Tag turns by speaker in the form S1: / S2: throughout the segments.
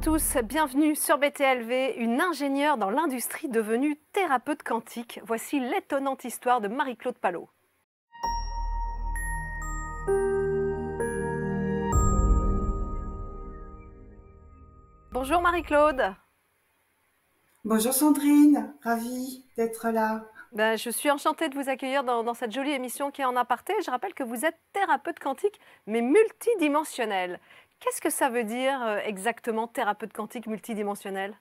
S1: tous, bienvenue sur BTLV, une ingénieure dans l'industrie devenue thérapeute quantique. Voici l'étonnante histoire de Marie-Claude Palot. Bonjour Marie-Claude.
S2: Bonjour Sandrine, ravie d'être là.
S1: Je suis enchantée de vous accueillir dans cette jolie émission qui est en aparté. Je rappelle que vous êtes thérapeute quantique, mais multidimensionnel. Qu'est-ce que ça veut dire exactement, thérapeute quantique multidimensionnel?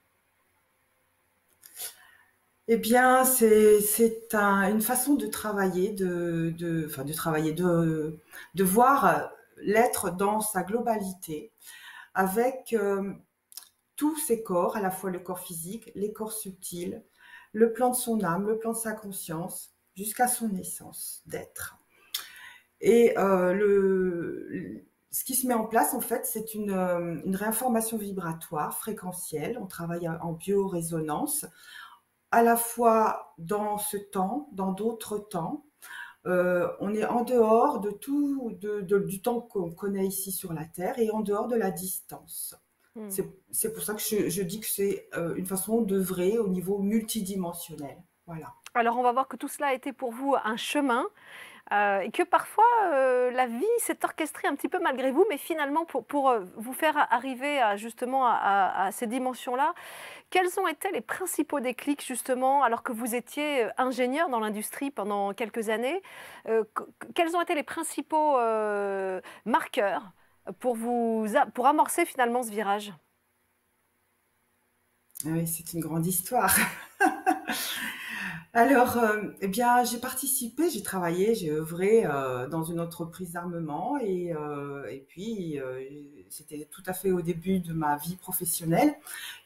S2: Eh bien, c'est une façon de travailler, de voir l'être dans sa globalité, avec tous ses corps, à la fois le corps physique, les corps subtils, le plan de son âme, le plan de sa conscience, jusqu'à son essence d'être. Et ce qui se met en place, en fait, c'est une réinformation vibratoire fréquentielle. On travaille en biorésonance, à la fois dans ce temps, dans d'autres temps. On est en dehors de tout, du temps qu'on connaît ici sur la Terre et en dehors de la distance. C'est pour ça que je dis que c'est une façon d'œuvrer au niveau multidimensionnel. Voilà.
S1: Alors on va voir que tout cela a été pour vous un chemin. Et que parfois la vie s'est orchestrée un petit peu malgré vous, mais finalement pour vous faire arriver justement à ces dimensions-là, quels ont été les principaux déclics justement, alors que vous étiez ingénieur dans l'industrie pendant quelques années, quels ont été les principaux marqueurs pour amorcer finalement ce virage?
S2: Oui, c'est une grande histoire. Alors, eh bien, j'ai travaillé, j'ai œuvré dans une entreprise d'armement et puis c'était tout à fait au début de ma vie professionnelle.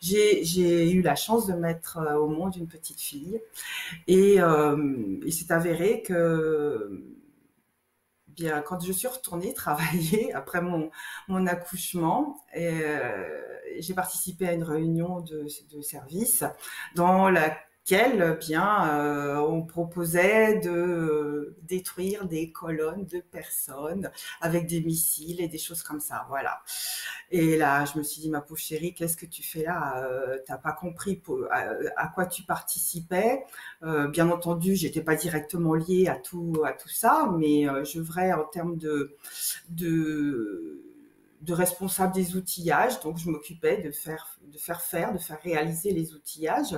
S2: J'ai eu la chance de mettre au monde une petite fille et il s'est avéré que bien quand je suis retournée travailler après mon accouchement, j'ai participé à une réunion de service dans laquelle bien on proposait de détruire des colonnes de personnes avec des missiles et des choses comme ça, voilà. Et là, je me suis dit, ma pauvre chérie, qu'est-ce que tu fais là? T'as pas compris à quoi tu participais. Bien entendu, j'étais pas directement liée à tout ça, mais j'œuvrais en termes de de responsable des outillages. Donc, je m'occupais de faire réaliser les outillages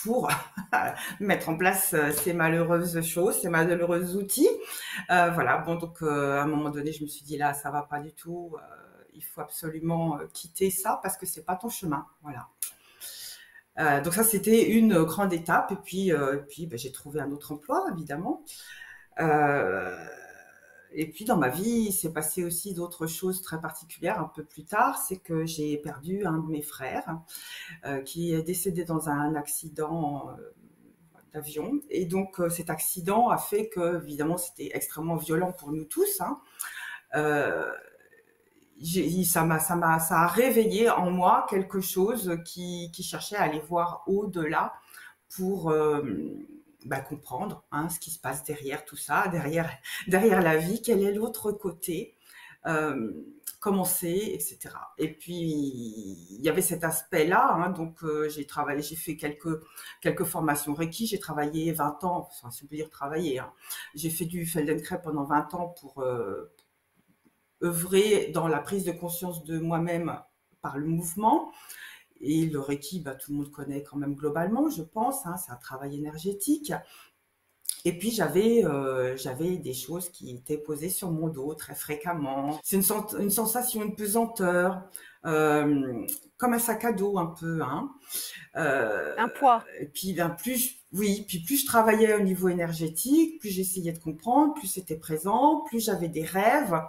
S2: pour mettre en place ces malheureuses choses, ces malheureux outils. Voilà. Bon, donc à un moment donné, je me suis dit là, ça va pas du tout. Il faut absolument quitter ça parce que c'est pas ton chemin. Voilà. Donc ça, c'était une grande étape. Et puis ben, j'ai trouvé un autre emploi, évidemment. Euh, et puis dans ma vie, il s'est passé aussi d'autres choses très particulières un peu plus tard. C'est que j'ai perdu un de mes frères qui est décédé dans un accident d'avion. Et donc cet accident a fait que, évidemment, c'était extrêmement violent pour nous tous. Hein. Euh, ça a réveillé en moi quelque chose qui cherchait à aller voir au-delà pour bah, comprendre hein, ce qui se passe derrière tout ça, derrière la vie, quel est l'autre côté, euh, comment c'est, etc. Et puis il y avait cet aspect-là, hein, donc j'ai fait quelques formations Reiki, j'ai travaillé 20 ans, enfin, si on peut dire travailler, hein. J'ai fait du Feldenkrais pendant 20 ans pour œuvrer dans la prise de conscience de moi-même par le mouvement. Et le Reiki, bah, tout le monde connaît quand même globalement, je pense. Hein, c'est un travail énergétique. Et puis j'avais des choses qui étaient posées sur mon dos très fréquemment. C'est une sensation, une pesanteur, comme un sac à dos un peu. Hein.
S1: Un poids.
S2: Et puis ben, puis plus je travaillais au niveau énergétique, plus j'essayais de comprendre, plus c'était présent, plus j'avais des rêves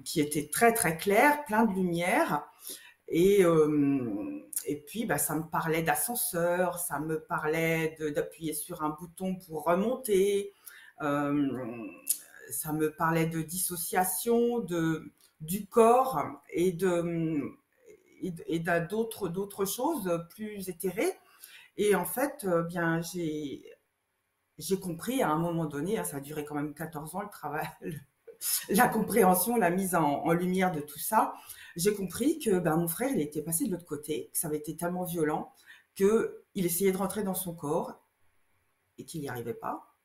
S2: qui étaient très très clairs, plein de lumière. Et puis, bah, ça me parlait d'ascenseur, ça me parlait d'appuyer sur un bouton pour remonter, euh, ça me parlait de dissociation du corps et d'autres choses plus éthérées. Et en fait, bien, j'ai compris à un moment donné, hein, ça a duré quand même 14 ans le travail, la compréhension, la mise en lumière de tout ça, j'ai compris que ben, mon frère, il était passé de l'autre côté, que ça avait été tellement violent qu'il essayait de rentrer dans son corps et qu'il n'y arrivait pas.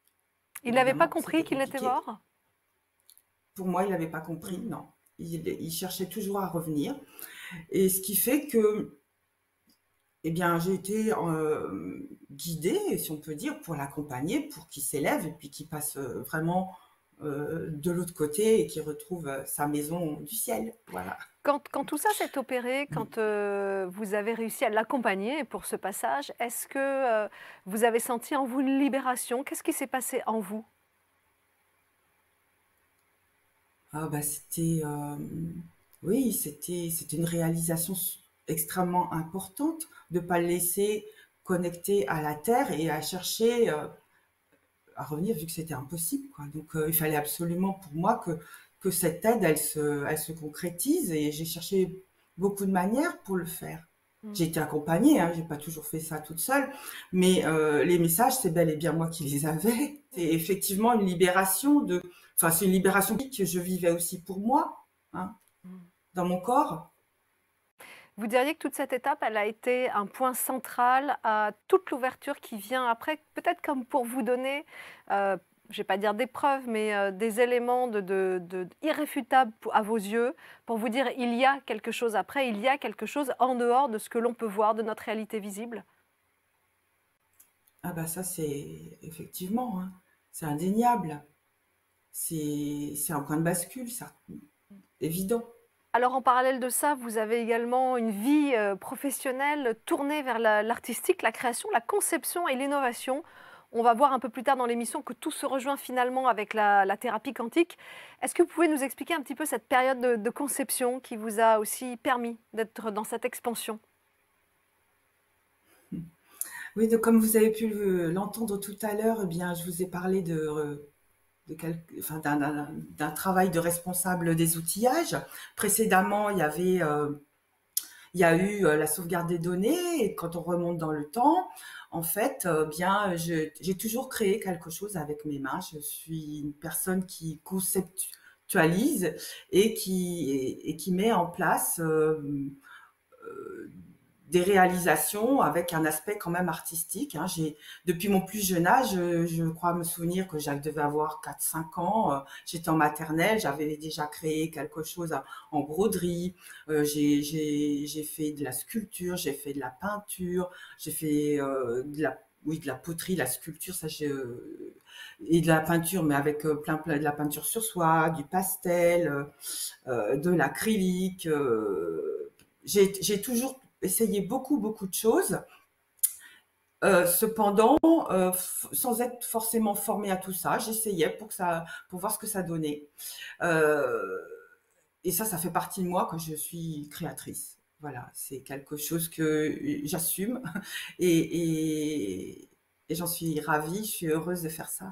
S1: Il n'avait pas
S2: Évidemment,
S1: compris
S2: c'était
S1: qu'il était
S2: compliqué.
S1: mort?
S2: Pour moi, il n'avait pas compris,
S1: Mmh.
S2: non. Il cherchait toujours à revenir. Et ce qui fait que, eh bien, j'ai été guidée, si on peut dire, pour l'accompagner, pour qu'il s'élève et puis qu'il passe vraiment de l'autre côté et qu'il retrouve sa maison du ciel. Voilà.
S1: Quand tout ça s'est opéré, quand, vous avez réussi à l'accompagner pour ce passage, est-ce que, vous avez senti en vous une libération? Qu'est-ce qui s'est passé en vous?
S2: Ah bah c'était oui, c'était une réalisation extrêmement importante de pas le laisser connecter à la terre et à chercher à revenir vu que c'était impossible quoi. Donc il fallait absolument pour moi que cette aide elle se concrétise et j'ai cherché beaucoup de manières pour le faire.
S1: Mmh.
S2: J'ai été accompagnée, hein, j'ai pas toujours fait ça toute seule, mais les messages, c'est bel et bien moi qui les avais. C'est effectivement une libération enfin c'est une libération que je vivais aussi pour moi, hein,
S1: Mmh.
S2: dans mon corps.
S1: Vous diriez que toute cette étape, elle a été un point central à toute l'ouverture qui vient après, peut-être comme pour vous donner, je vais pas dire des preuves, mais des éléments irréfutables à vos yeux, pour vous dire il y a quelque chose après, il y a quelque chose en dehors de ce que l'on peut voir, de notre réalité visible.
S2: Ah bah ça c'est effectivement, hein, c'est indéniable. C'est un point de bascule, ça, évident.
S1: Alors en parallèle de ça, vous avez également une vie professionnelle tournée vers l'artistique, la création, la conception et l'innovation. On va voir un peu plus tard dans l'émission que tout se rejoint finalement avec la thérapie quantique. Est-ce que vous pouvez nous expliquer un petit peu cette période de conception qui vous a aussi permis d'être dans cette expansion?
S2: Oui, comme vous avez pu l'entendre tout à l'heure, eh bien, je vous ai parlé enfin, d'un travail de responsable des outillages. Précédemment, il y a eu la sauvegarde des données et quand on remonte dans le temps, en fait, bien, j'ai toujours créé quelque chose avec mes mains. Je suis une personne qui conceptualise et qui met en place euh, des réalisations avec un aspect quand même artistique. Hein. Depuis mon plus jeune âge, je crois me souvenir que Jacques devait avoir 4 5 ans. J'étais en maternelle, j'avais déjà créé quelque chose en broderie. J'ai fait de la sculpture, j'ai fait de la peinture, j'ai fait oui, de la poterie, la sculpture, et de la peinture, mais avec de la peinture sur soie, du pastel, de l'acrylique. J'ai toujours essayé beaucoup de choses. Cependant, sans être forcément formée à tout ça, j'essayais pour voir ce que ça donnait. Euh, et ça fait partie de moi quand je suis créatrice. Voilà, c'est quelque chose que j'assume et, et j'en suis ravie, je suis heureuse de faire ça.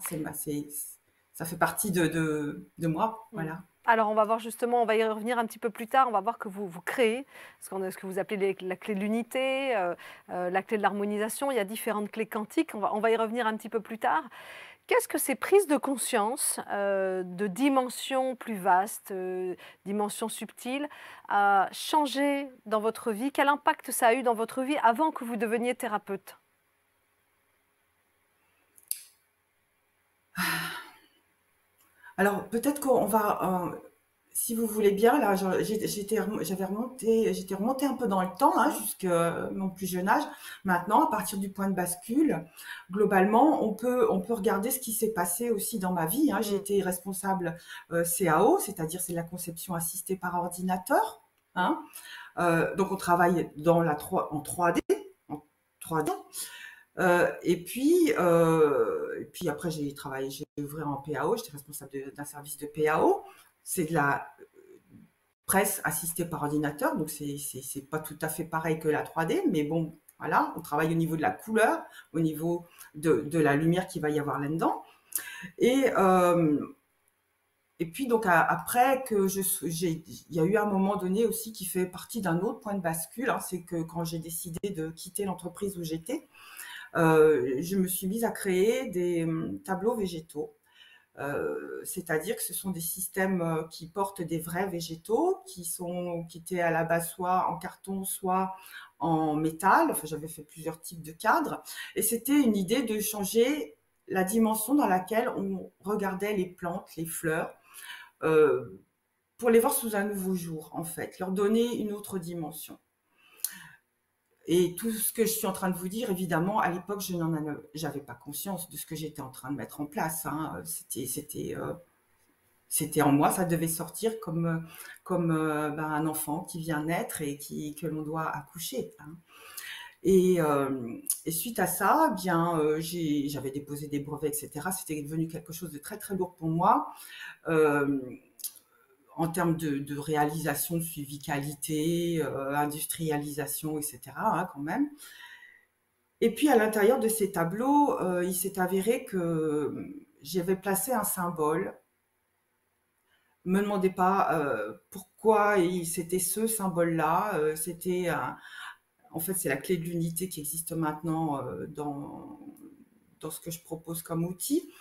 S2: Ça fait partie de moi,
S1: Mm.
S2: voilà.
S1: Alors, on va voir justement, on va y revenir un petit peu plus tard, on va voir que vous créez ce que vous appelez la clé de l'unité, la clé de l'harmonisation, il y a différentes clés quantiques, on va y revenir un petit peu plus tard. Qu'est-ce que ces prises de conscience de dimensions plus vastes, dimensions subtiles, a changé dans votre vie? Quel impact ça a eu dans votre vie avant que vous deveniez thérapeute?
S2: Alors peut-être qu'on va, si vous voulez bien, là, j'étais remontée un peu dans le temps, hein, jusqu'à mon plus jeune âge. Maintenant, à partir du point de bascule, globalement, on peut regarder ce qui s'est passé aussi dans ma vie. Hein. J'ai
S1: Mm.
S2: été responsable CAO, c'est-à-dire c'est la conception assistée par ordinateur. Hein. Donc on travaille en 3D, en 3D. Et puis après, j'ai œuvré en PAO, j'étais responsable d'un service de PAO. C'est de la presse assistée par ordinateur, donc c'est pas tout à fait pareil que la 3D, mais bon, voilà, on travaille au niveau de la couleur, au niveau de la lumière qu'il va y avoir là-dedans. Et, euh, et puis donc après il y a eu un moment donné aussi qui fait partie d'un autre point de bascule, hein, c'est que quand j'ai décidé de quitter l'entreprise où j'étais, je me suis mise à créer des tableaux végétaux C'est-à-dire que ce sont des systèmes qui portent des vrais végétaux, qui étaient à la base soit en carton, soit en métal. Enfin, j'avais fait plusieurs types de cadres. Et c'était une idée de changer la dimension dans laquelle on regardait les plantes, les fleurs, euh, pour les voir sous un nouveau jour, en fait, leur donner une autre dimension. Et tout ce que je suis en train de vous dire, évidemment, à l'époque, je j'avais pas conscience de ce que j'étais en train de mettre en place, hein. C'était en moi, ça devait sortir comme un enfant qui vient naître et que l'on doit accoucher, hein. Et suite à ça, eh bien, j'avais déposé des brevets, etc. C'était devenu quelque chose de très très lourd pour moi. Euh, En termes de réalisation, de suivi qualité, industrialisation, etc., hein, quand même. Et puis à l'intérieur de ces tableaux, il s'est avéré que j'avais placé un symbole. Me demandez pas pourquoi c'était ce symbole-là. En fait, c'est la clé de l'unité qui existe maintenant dans ce que je propose comme outil.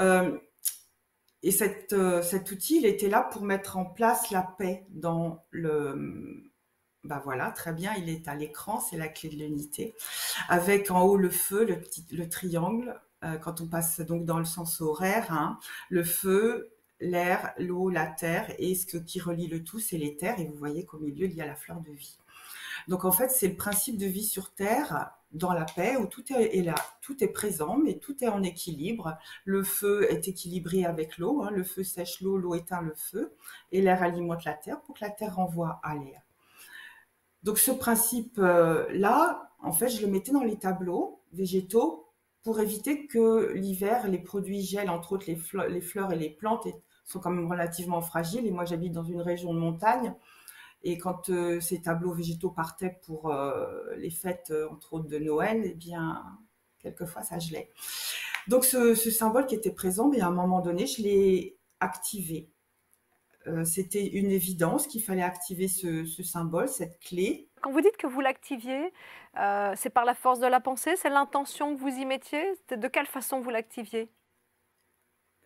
S2: Euh, Et cet outil, il était là pour mettre en place la paix dans le... Ben voilà, très bien, il est à l'écran, c'est la clé de l'unité. Avec en haut le feu, le triangle, quand on passe donc dans le sens horaire, hein, le feu, l'air, l'eau, la terre, et qui relie le tout, c'est l'éther, et vous voyez qu'au milieu, il y a la fleur de vie. Donc en fait, c'est le principe de vie sur Terre, dans la paix, où est là, tout est présent, mais tout est en équilibre. Le feu est équilibré avec l'eau, hein, le feu sèche l'eau, l'eau éteint le feu, et l'air alimente la Terre pour que la Terre renvoie à l'air. Donc ce principe-là, en fait, je le mettais dans les tableaux végétaux pour éviter que l'hiver, les produits gèlent, entre autres les fleurs et les plantes sont quand même relativement fragiles. Et moi, j'habite dans une région de montagne. Et quand ces tableaux végétaux partaient pour les fêtes, entre autres de Noël, eh bien, quelquefois, ça gelait. Donc, ce symbole qui était présent, mais à un moment donné, je l'ai activé. C'était une évidence qu'il fallait activer ce symbole, cette clé.
S1: Quand vous dites que vous l'activiez, c'est par la force de la pensée, c'est l'intention que vous y mettiez? De quelle façon vous l'activiez?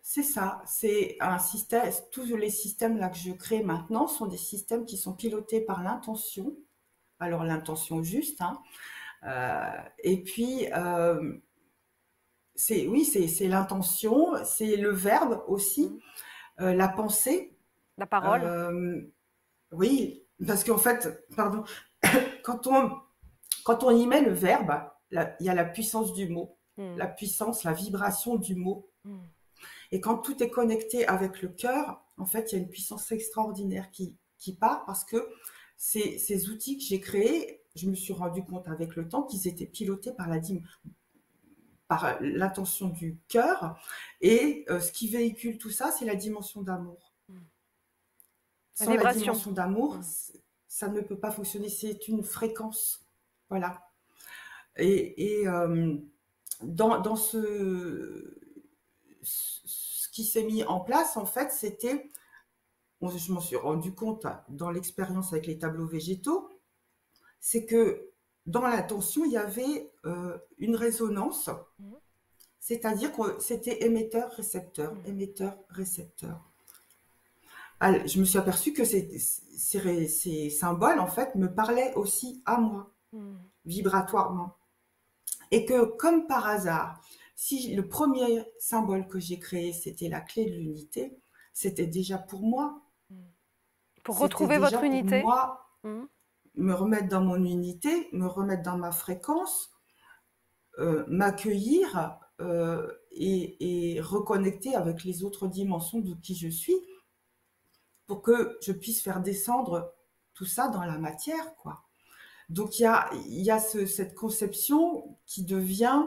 S2: C'est ça, c'est un système. Tous les systèmes là que je crée maintenant sont des systèmes qui sont pilotés par l'intention. Alors l'intention juste, hein. Et puis oui, c'est l'intention, c'est le verbe aussi, la pensée.
S1: La parole?
S2: Oui, parce qu'en fait, pardon, quand on, quand on y met le verbe, il y a la puissance du mot, la puissance, la vibration du mot. Et quand tout est connecté avec le cœur, en fait, il y a une puissance extraordinaire qui part parce que ces outils que j'ai créés, je me suis rendu compte avec le temps qu'ils étaient pilotés par l'intention du cœur. Et ce qui véhicule tout ça, c'est la dimension d'amour. Sans la dimension d'amour, ça ne peut pas fonctionner. C'est une fréquence. Voilà. Et dans ce qui s'est mis en place, en fait, je m'en suis rendu compte dans l'expérience avec les tableaux végétaux, c'est que dans l'intention, il y avait une résonance, c'est-à-dire que c'était émetteur-récepteur, émetteur-récepteur. Je me suis aperçue que ces symboles, en fait, me parlaient aussi à moi, vibratoirement. Et que, comme par hasard, si le premier symbole que j'ai créé, c'était la clé de l'unité, c'était déjà pour moi.
S1: Pour retrouver votre unité.
S2: Pour moi, me remettre dans mon unité, me remettre dans ma fréquence, m'accueillir et reconnecter avec les autres dimensions de qui je suis pour que je puisse faire descendre tout ça dans la matière, quoi. Donc il y a cette conception qui devient,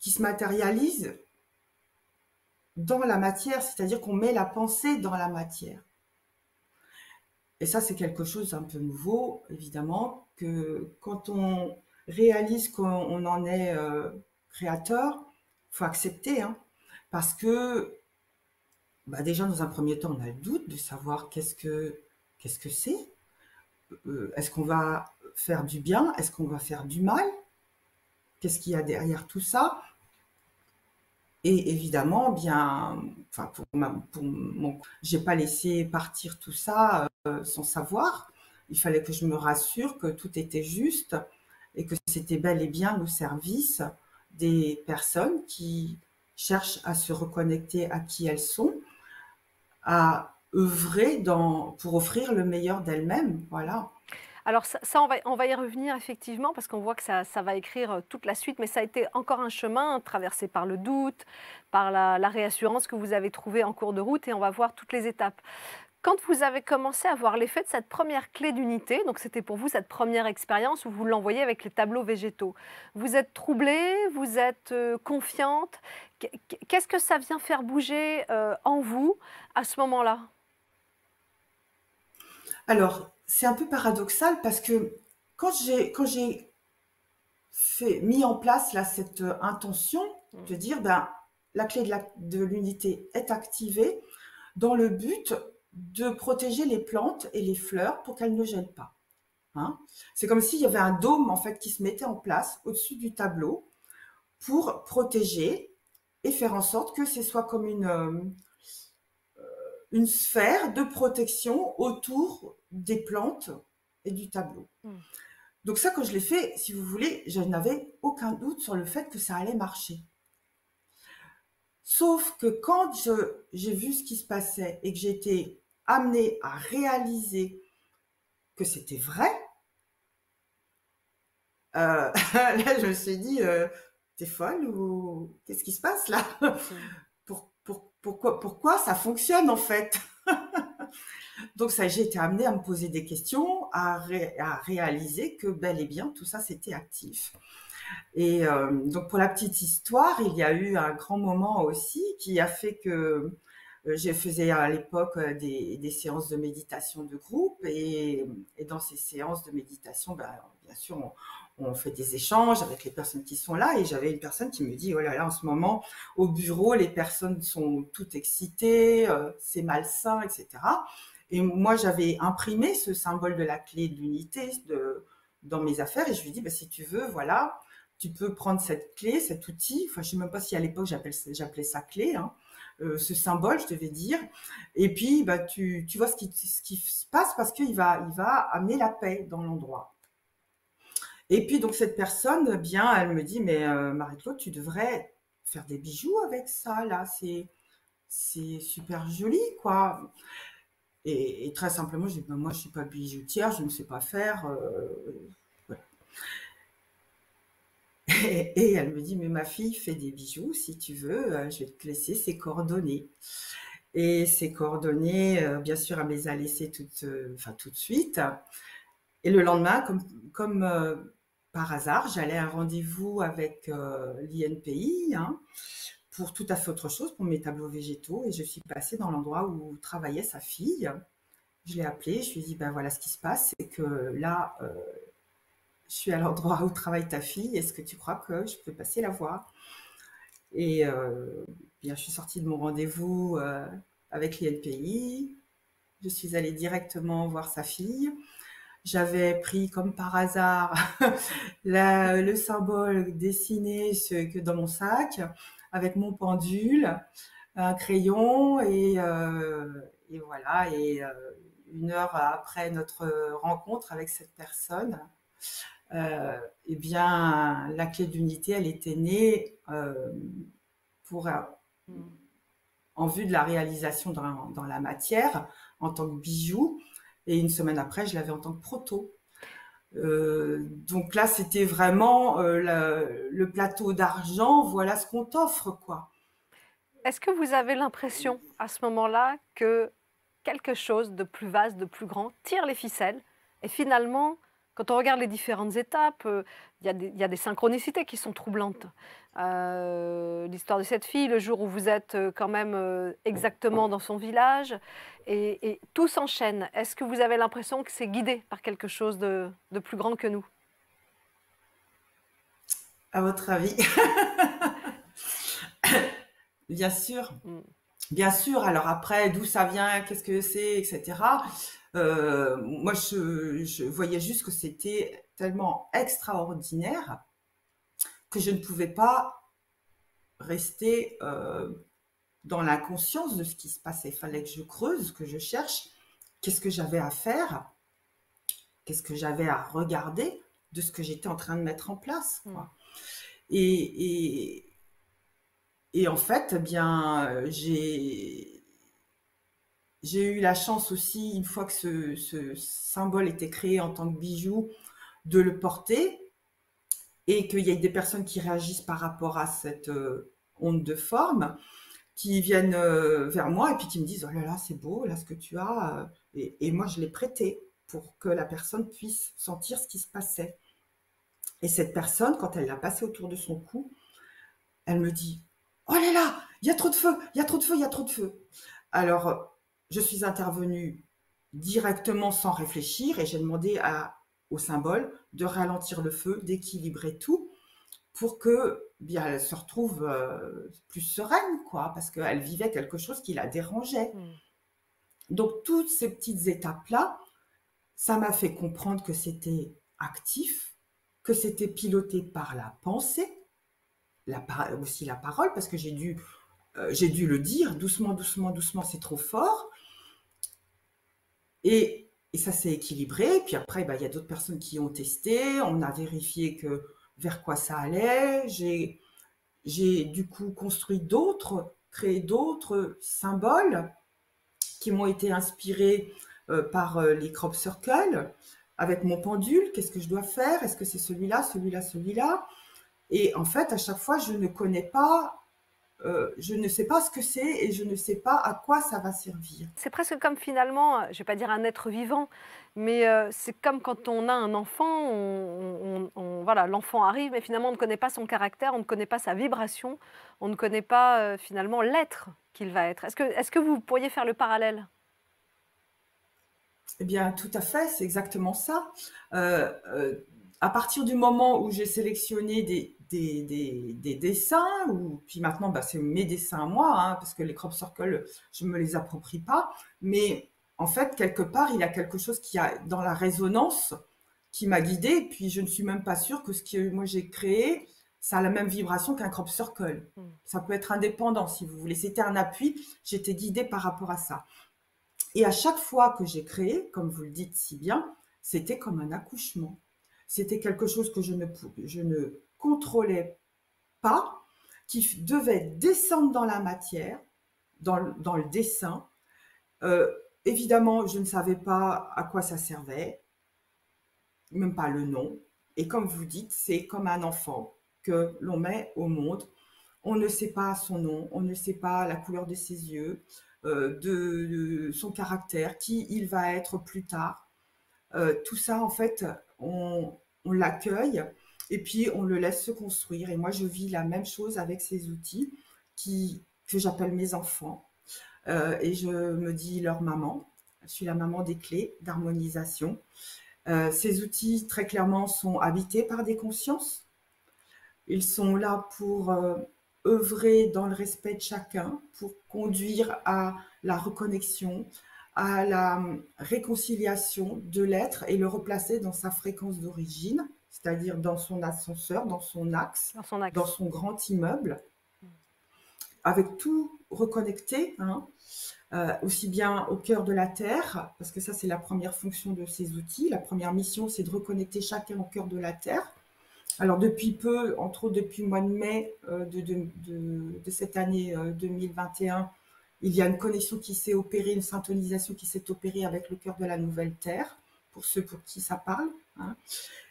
S2: qui se matérialise dans la matière, c'est-à-dire qu'on met la pensée dans la matière. Et ça, c'est quelque chose d'un peu nouveau, évidemment, que quand on réalise qu'on en est créateur, il faut accepter, hein, parce que déjà, dans un premier temps, on a le doute de savoir qu'est-ce que c'est. Est-ce qu'on va faire du bien? Est-ce qu'on va faire du mal? Qu'est-ce qu'il y a derrière tout ça? Et évidemment, bien, enfin j'ai pas laissé partir tout ça sans savoir. Il fallait que je me rassure que tout était juste et que c'était bel et bien au service des personnes qui cherchent à se reconnecter à qui elles sont, à œuvrer pour offrir le meilleur d'elles-mêmes. Voilà.
S1: Alors ça, on va y revenir effectivement parce qu'on voit que ça va écrire toute la suite, mais ça a été encore un chemin traversé par le doute, par la réassurance que vous avez trouvée en cours de route et on va voir toutes les étapes. Quand vous avez commencé à voir l'effet de cette première clé d'unité, donc c'était pour vous cette première expérience où vous l'envoyez avec les tableaux végétaux, vous êtes troublée, vous êtes confiante. Qu'est-ce que ça vient faire bouger en vous à ce moment-là?
S2: Alors, c'est un peu paradoxal parce que quand j'ai mis en place là, cette intention de dire ben, la clé de l'unité est activée dans le but de protéger les plantes et les fleurs pour qu'elles ne gèlent pas. Hein. C'est comme s'il y avait un dôme en fait qui se mettait en place au-dessus du tableau pour protéger et faire en sorte que ce soit comme une sphère de protection autour des plantes et du tableau. Donc ça, quand je l'ai fait, si vous voulez, je n'avais aucun doute sur le fait que ça allait marcher. Sauf que quand j'ai vu ce qui se passait et que j'ai été amenée à réaliser que c'était vrai, là, je me suis dit, t'es folle ou qu'est-ce qui se passe là? Pourquoi ça fonctionne en fait? Donc ça, j'ai été amenée à me poser des questions, à réaliser que bel et bien tout ça c'était actif. Et donc pour la petite histoire, il y a eu un grand moment aussi qui a fait que je faisais à l'époque des séances de méditation de groupe et dans ces séances de méditation, ben, bien sûr, on fait des échanges avec les personnes qui sont là et j'avais une personne qui me dit oh là là en ce moment au bureau les personnes sont toutes excitées, c'est malsain, etc. Et moi j'avais imprimé ce symbole de la clé de l'unité dans mes affaires et je lui dis bah, si tu veux voilà tu peux prendre cette clé, cet outil, enfin je sais même pas si à l'époque j'appelais ça clé, hein, ce symbole, je devais dire. Et puis, bah, tu vois ce qui se passe parce qu'il va amener la paix dans l'endroit. Et puis, donc, cette personne, eh bien, elle me dit, mais Marie-Claude, tu devrais faire des bijoux avec ça, là, c'est super joli, quoi. Et très simplement, je dis, ben, moi, je suis pas bijoutière, je ne sais pas faire. Voilà. Et elle me dit, mais ma fille fait des bijoux, si tu veux, je vais te laisser ses coordonnées. Et ses coordonnées, bien sûr, elle me les a laissées tout de suite. Et le lendemain, comme par hasard, j'allais à un rendez-vous avec l'INPI hein, pour tout à fait autre chose, pour mes tableaux végétaux. Et je suis passée dans l'endroit où travaillait sa fille. Je l'ai appelée, je lui ai dit, ben voilà ce qui se passe, c'est que là, je suis à l'endroit où travaille ta fille, est-ce que tu crois que je peux passer la voir? Et bien, je suis sortie de mon rendez-vous avec l'INPI. Je suis allée directement voir sa fille. J'avais pris comme par hasard le symbole dessiné que dans mon sac avec mon pendule, un crayon et voilà. Et 1 heure après notre rencontre avec cette personne, eh bien, la clé d'unité, elle était née pour, en vue de la réalisation dans la matière, en tant que bijou. Et 1 semaine après, je l'avais en tant que proto. Donc là, c'était vraiment le plateau d'argent, voilà ce qu'on t'offre, quoi.
S1: Est-ce que vous avez l'impression à ce moment-là que quelque chose de plus vaste, de plus grand tire les ficelles et finalement, quand on regarde les différentes étapes, il y a des synchronicités qui sont troublantes. L'histoire de cette fille, le jour où vous êtes quand même exactement dans son village, et tout s'enchaîne. Est-ce que vous avez l'impression que c'est guidé par quelque chose de plus grand que nous?
S2: À votre avis? Bien sûr. Bien sûr, alors après, d'où ça vient, qu'est-ce que c'est, etc. Moi, je voyais juste que c'était tellement extraordinaire que je ne pouvais pas rester dans l'inconscience de ce qui se passait. Il fallait que je creuse, que je cherche qu'est-ce que j'avais à faire, qu'est-ce que j'avais à regarder de ce que j'étais en train de mettre en place, quoi. Et, et, et en fait, eh bien, j'ai eu la chance aussi, une fois que ce symbole était créé en tant que bijou, de le porter et qu'il y ait des personnes qui réagissent par rapport à cette onde de forme, qui viennent vers moi et puis qui me disent: oh là là, c'est beau, là, ce que tu as. Et moi, je l'ai prêté pour que la personne puisse sentir ce qui se passait. Et cette personne, quand elle l'a passé autour de son cou, elle me dit: oh là là, il y a trop de feu, il y a trop de feu, il y a trop de feu. Alors, je suis intervenue directement sans réfléchir et j'ai demandé au symbole de ralentir le feu, d'équilibrer tout pour que bien elle se retrouve plus sereine, quoi, parce qu'elle vivait quelque chose qui la dérangeait. Donc toutes ces petites étapes-là, ça m'a fait comprendre que c'était actif, que c'était piloté par la pensée, aussi la parole, parce que j'ai dû le dire doucement, doucement, doucement, c'est trop fort. Et ça s'est équilibré. Puis après, bah, y a d'autres personnes qui ont testé. On a vérifié vers quoi ça allait. J'ai du coup créé d'autres symboles qui m'ont été inspirés par les crop circles, avec mon pendule. Qu'est-ce que je dois faire? Est-ce que c'est celui-là, celui-là, celui-là? Et en fait, à chaque fois, je ne sais pas ce que c'est et je ne sais pas à quoi ça va servir.
S1: C'est presque comme finalement, je ne vais pas dire un être vivant, mais c'est comme quand on a un enfant, voilà, l'enfant arrive, mais finalement on ne connaît pas son caractère, on ne connaît pas sa vibration, on ne connaît pas finalement l'être qu'il va être. Est-ce que vous pourriez faire le parallèle?
S2: Eh bien, tout à fait, c'est exactement ça. À partir du moment où j'ai sélectionné des dessins, puis maintenant, bah, c'est mes dessins à moi, hein, parce que les crop circles, je ne me les approprie pas, mais en fait, quelque part, il y a quelque chose qui a dans la résonance qui m'a guidée, puis je ne suis même pas sûre que ce que moi j'ai créé, ça a la même vibration qu'un crop circle. Ça peut être indépendant, si vous voulez. C'était un appui, j'étais guidée par rapport à ça. Et à chaque fois que j'ai créé, comme vous le dites si bien, c'était comme un accouchement. C'était quelque chose que je ne contrôlais pas, qui devait descendre dans la matière, dans le dessin. Évidemment, je ne savais pas à quoi ça servait, même pas le nom. Et comme vous dites, c'est comme un enfant que l'on met au monde. On ne sait pas son nom, on ne sait pas la couleur de ses yeux, de son caractère, qui il va être plus tard. Tout ça, en fait, on l'accueille et puis on le laisse se construire. Et moi, je vis la même chose avec ces outils que j'appelle mes enfants. Et je me dis leur maman. Je suis la maman des clés d'harmonisation. Ces outils, très clairement, sont habités par des consciences. Ils sont là pour œuvrer dans le respect de chacun, pour conduire à la reconnexion, à la réconciliation de l'être et le replacer dans sa fréquence d'origine, c'est-à-dire dans son ascenseur, dans son axe, dans son grand immeuble, avec tout reconnecté, hein, aussi bien au cœur de la Terre, parce que ça c'est la première fonction de ces outils. La première mission, c'est de reconnecter chacun au cœur de la Terre. Alors depuis peu, entre autres depuis le mois de mai de cette année 2021, il y a une connexion qui s'est opérée, une syntonisation qui s'est opérée avec le cœur de la nouvelle Terre, pour ceux pour qui ça parle, hein.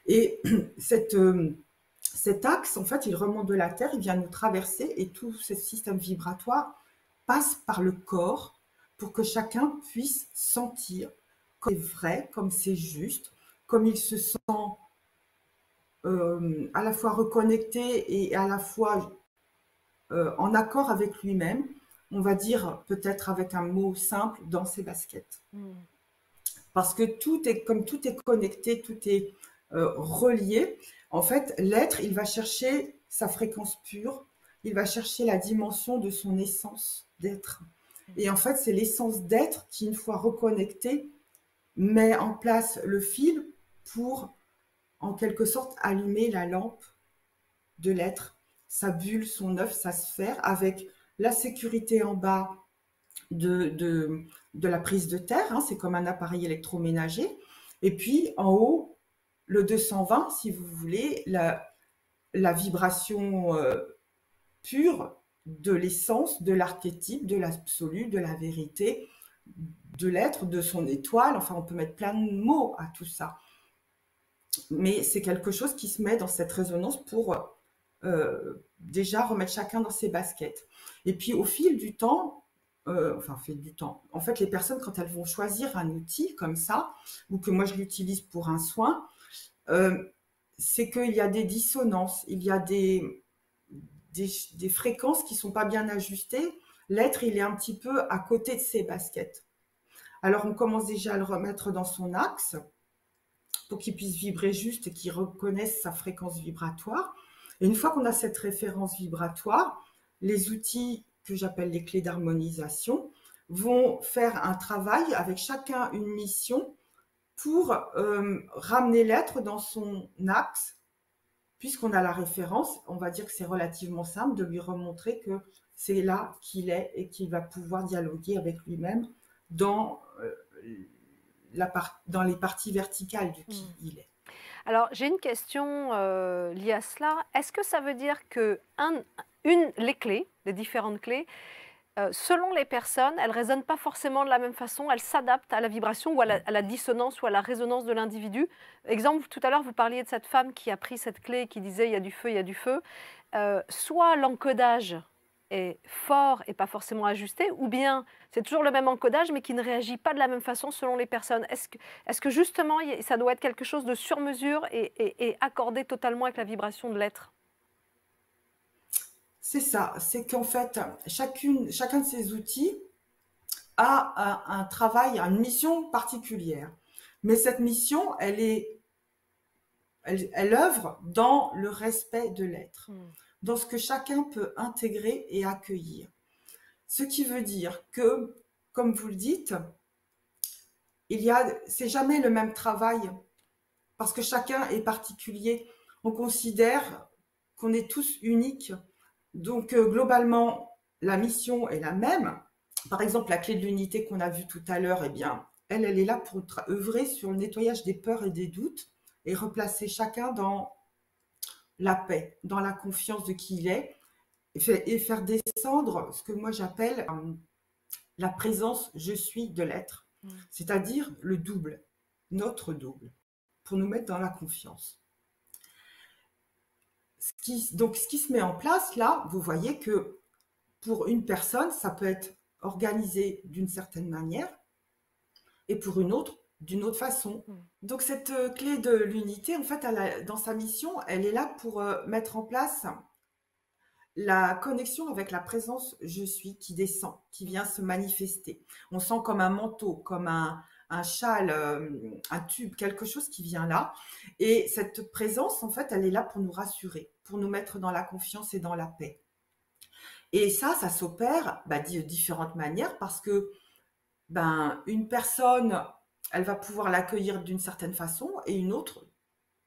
S2: Et cet axe, en fait, il remonte de la Terre, il vient nous traverser et tout ce système vibratoire passe par le corps pour que chacun puisse sentir comme c'est vrai, comme c'est juste, comme il se sent à la fois reconnecté et à la fois en accord avec lui-même, on va dire peut-être avec un mot simple, dans ses baskets. Parce que comme tout est connecté, tout est relié, en fait, l'être, il va chercher sa fréquence pure, il va chercher la dimension de son essence d'être. Et en fait, c'est l'essence d'être qui, une fois reconnectée, met en place le fil pour en quelque sorte allumer la lampe de l'être, sa bulle, son œuf, sa sphère, avec la sécurité en bas de, de, de la prise de terre, hein, c'est comme un appareil électroménager, et puis en haut, le 220, si vous voulez, la vibration pure de l'essence, de l'archétype, de l'absolu, de la vérité, de l'être, de son étoile. Enfin, on peut mettre plein de mots à tout ça. Mais c'est quelque chose qui se met dans cette résonance pour déjà remettre chacun dans ses baskets. Et puis au fil du temps, enfin, au fil du temps, en fait, les personnes, quand elles vont choisir un outil comme ça, ou que moi je l'utilise pour un soin, c'est qu'il y a des dissonances, il y a des fréquences qui ne sont pas bien ajustées. L'être, il est un petit peu à côté de ses baskets. Alors, on commence déjà à le remettre dans son axe pour qu'il puisse vibrer juste et qu'il reconnaisse sa fréquence vibratoire. Et une fois qu'on a cette référence vibratoire, les outils que j'appelle les clés d'harmonisation vont faire un travail avec chacun une mission pour ramener l'être dans son axe. Puisqu'on a la référence, on va dire que c'est relativement simple de lui remontrer que c'est là qu'il est et qu'il va pouvoir dialoguer avec lui-même dans, dans les parties verticales du qui il est.
S1: Alors, j'ai une question liée à cela. Est-ce que ça veut dire que les clés, les différentes clés, selon les personnes, elles ne résonnent pas forcément de la même façon, elles s'adaptent à la vibration ou à la dissonance ou à la résonance de l'individu. Exemple, tout à l'heure, vous parliez de cette femme qui a pris cette clé et qui disait « il y a du feu, il y a du feu ». Soit l'encodage est fort et pas forcément ajusté, ou bien c'est toujours le même encodage mais qui ne réagit pas de la même façon selon les personnes. Est-ce que justement, ça doit être quelque chose de sur-mesure et accordé totalement avec la vibration de l'être ?
S2: C'est ça, c'est qu'en fait, chacun de ces outils a un travail, une mission particulière. Mais cette mission, elle œuvre dans le respect de l'être, dans ce que chacun peut intégrer et accueillir. Ce qui veut dire que, comme vous le dites, c'est jamais le même travail, parce que chacun est particulier. On considère qu'on est tous uniques. Donc, globalement, la mission est la même. Par exemple, la clé de l'unité qu'on a vue tout à l'heure, eh bien, elle est là pour œuvrer sur le nettoyage des peurs et des doutes et replacer chacun dans la paix, dans la confiance de qui il est et faire descendre ce que moi j'appelle la présence je suis de l'être, c'est-à-dire le double, notre double, pour nous mettre dans la confiance. Donc, ce qui se met en place là, vous voyez que pour une personne, ça peut être organisé d'une certaine manière et pour une autre, d'une autre façon. Donc, cette clé de l'unité, en fait, dans sa mission, elle est là pour mettre en place la connexion avec la présence je suis qui descend, qui vient se manifester. On sent comme un manteau, comme un châle, un tube, quelque chose qui vient là. Et cette présence, en fait, elle est là pour nous rassurer, pour nous mettre dans la confiance et dans la paix. Et ça s'opère de différentes manières parce que une personne, elle va pouvoir l'accueillir d'une certaine façon et une autre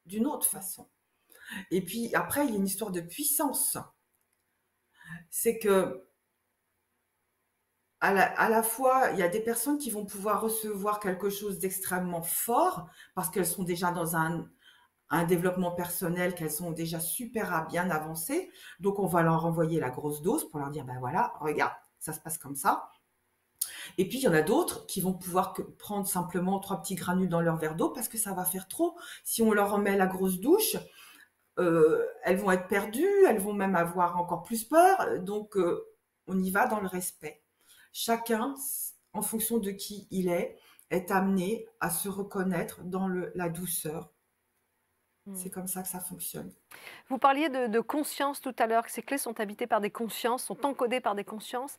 S2: d'une autre façon. Et puis après, il y a une histoire de puissance. C'est que à la fois, il y a des personnes qui vont pouvoir recevoir quelque chose d'extrêmement fort parce qu'elles sont déjà dans un développement personnel, qu'elles sont déjà super bien avancées. Donc, on va leur envoyer la grosse dose pour leur dire, voilà, regarde, ça se passe comme ça. Et puis, il y en a d'autres qui vont pouvoir prendre simplement 3 petits granules dans leur verre d'eau parce que ça va faire trop. Si on leur remet la grosse douche, elles vont être perdues, elles vont même avoir encore plus peur. Donc, on y va dans le respect. Chacun, en fonction de qui il est amené à se reconnaître dans la douceur. C'est comme ça que ça fonctionne.
S1: Vous parliez de conscience tout à l'heure, que ces clés sont habitées par des consciences, sont encodées par des consciences.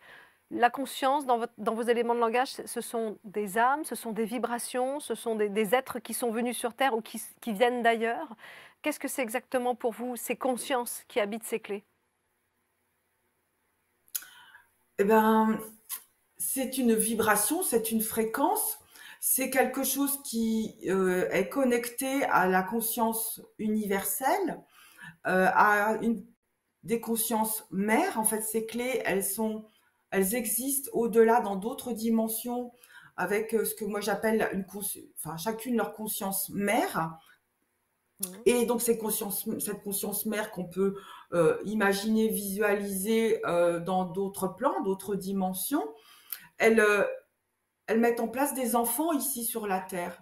S1: La conscience, dans vos éléments de langage, ce sont des âmes, ce sont des vibrations, ce sont des êtres qui sont venus sur Terre ou qui viennent d'ailleurs. Qu'est-ce que c'est exactement pour vous, ces consciences qui habitent ces clés?
S2: Eh bien, c'est une vibration, c'est une fréquence, c'est quelque chose qui est connecté à la conscience universelle, à des consciences mères. En fait, ces clés, elles existent au-delà dans d'autres dimensions avec ce que moi j'appelle enfin, chacune leur conscience mère.
S1: Mhm.
S2: Et donc cette conscience mère qu'on peut imaginer, visualiser dans d'autres plans, d'autres dimensions, elles, euh, elles mettent en place des enfants ici sur la Terre.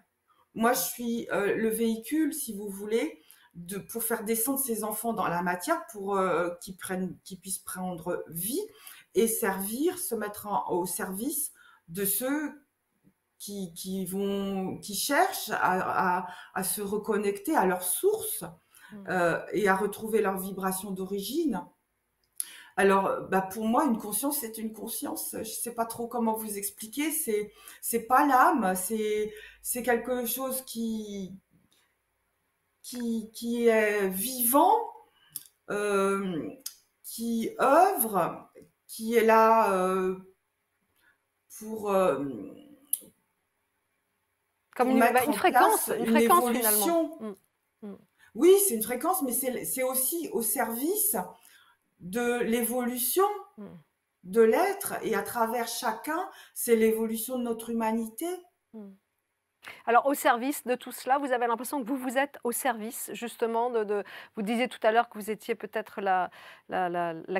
S2: Moi, je suis le véhicule, si vous voulez, pour faire descendre ces enfants dans la matière, pour qu'ils puissent prendre vie et se mettre au service de ceux qui cherchent à se reconnecter à leur source
S1: Mhm.
S2: et à retrouver leur vibration d'origine. Alors, bah pour moi, une conscience, c'est une conscience. Je sais pas trop comment vous expliquer. C'est pas l'âme. C'est quelque chose qui est vivant, euh, qui œuvre, qui est là pour
S1: Comme
S2: pour mettre
S1: une
S2: en place
S1: une
S2: une
S1: fréquence finalement.
S2: évolution.
S1: Mhm. Mhm.
S2: Oui, c'est une fréquence, mais c'est aussi au service de l'évolution
S1: Mhm.
S2: de l'être, et à travers chacun, c'est l'évolution de notre humanité.
S1: Mhm. Alors, au service de tout cela, vous avez l'impression que vous êtes au service justement vous disiez tout à l'heure que vous étiez peut-être la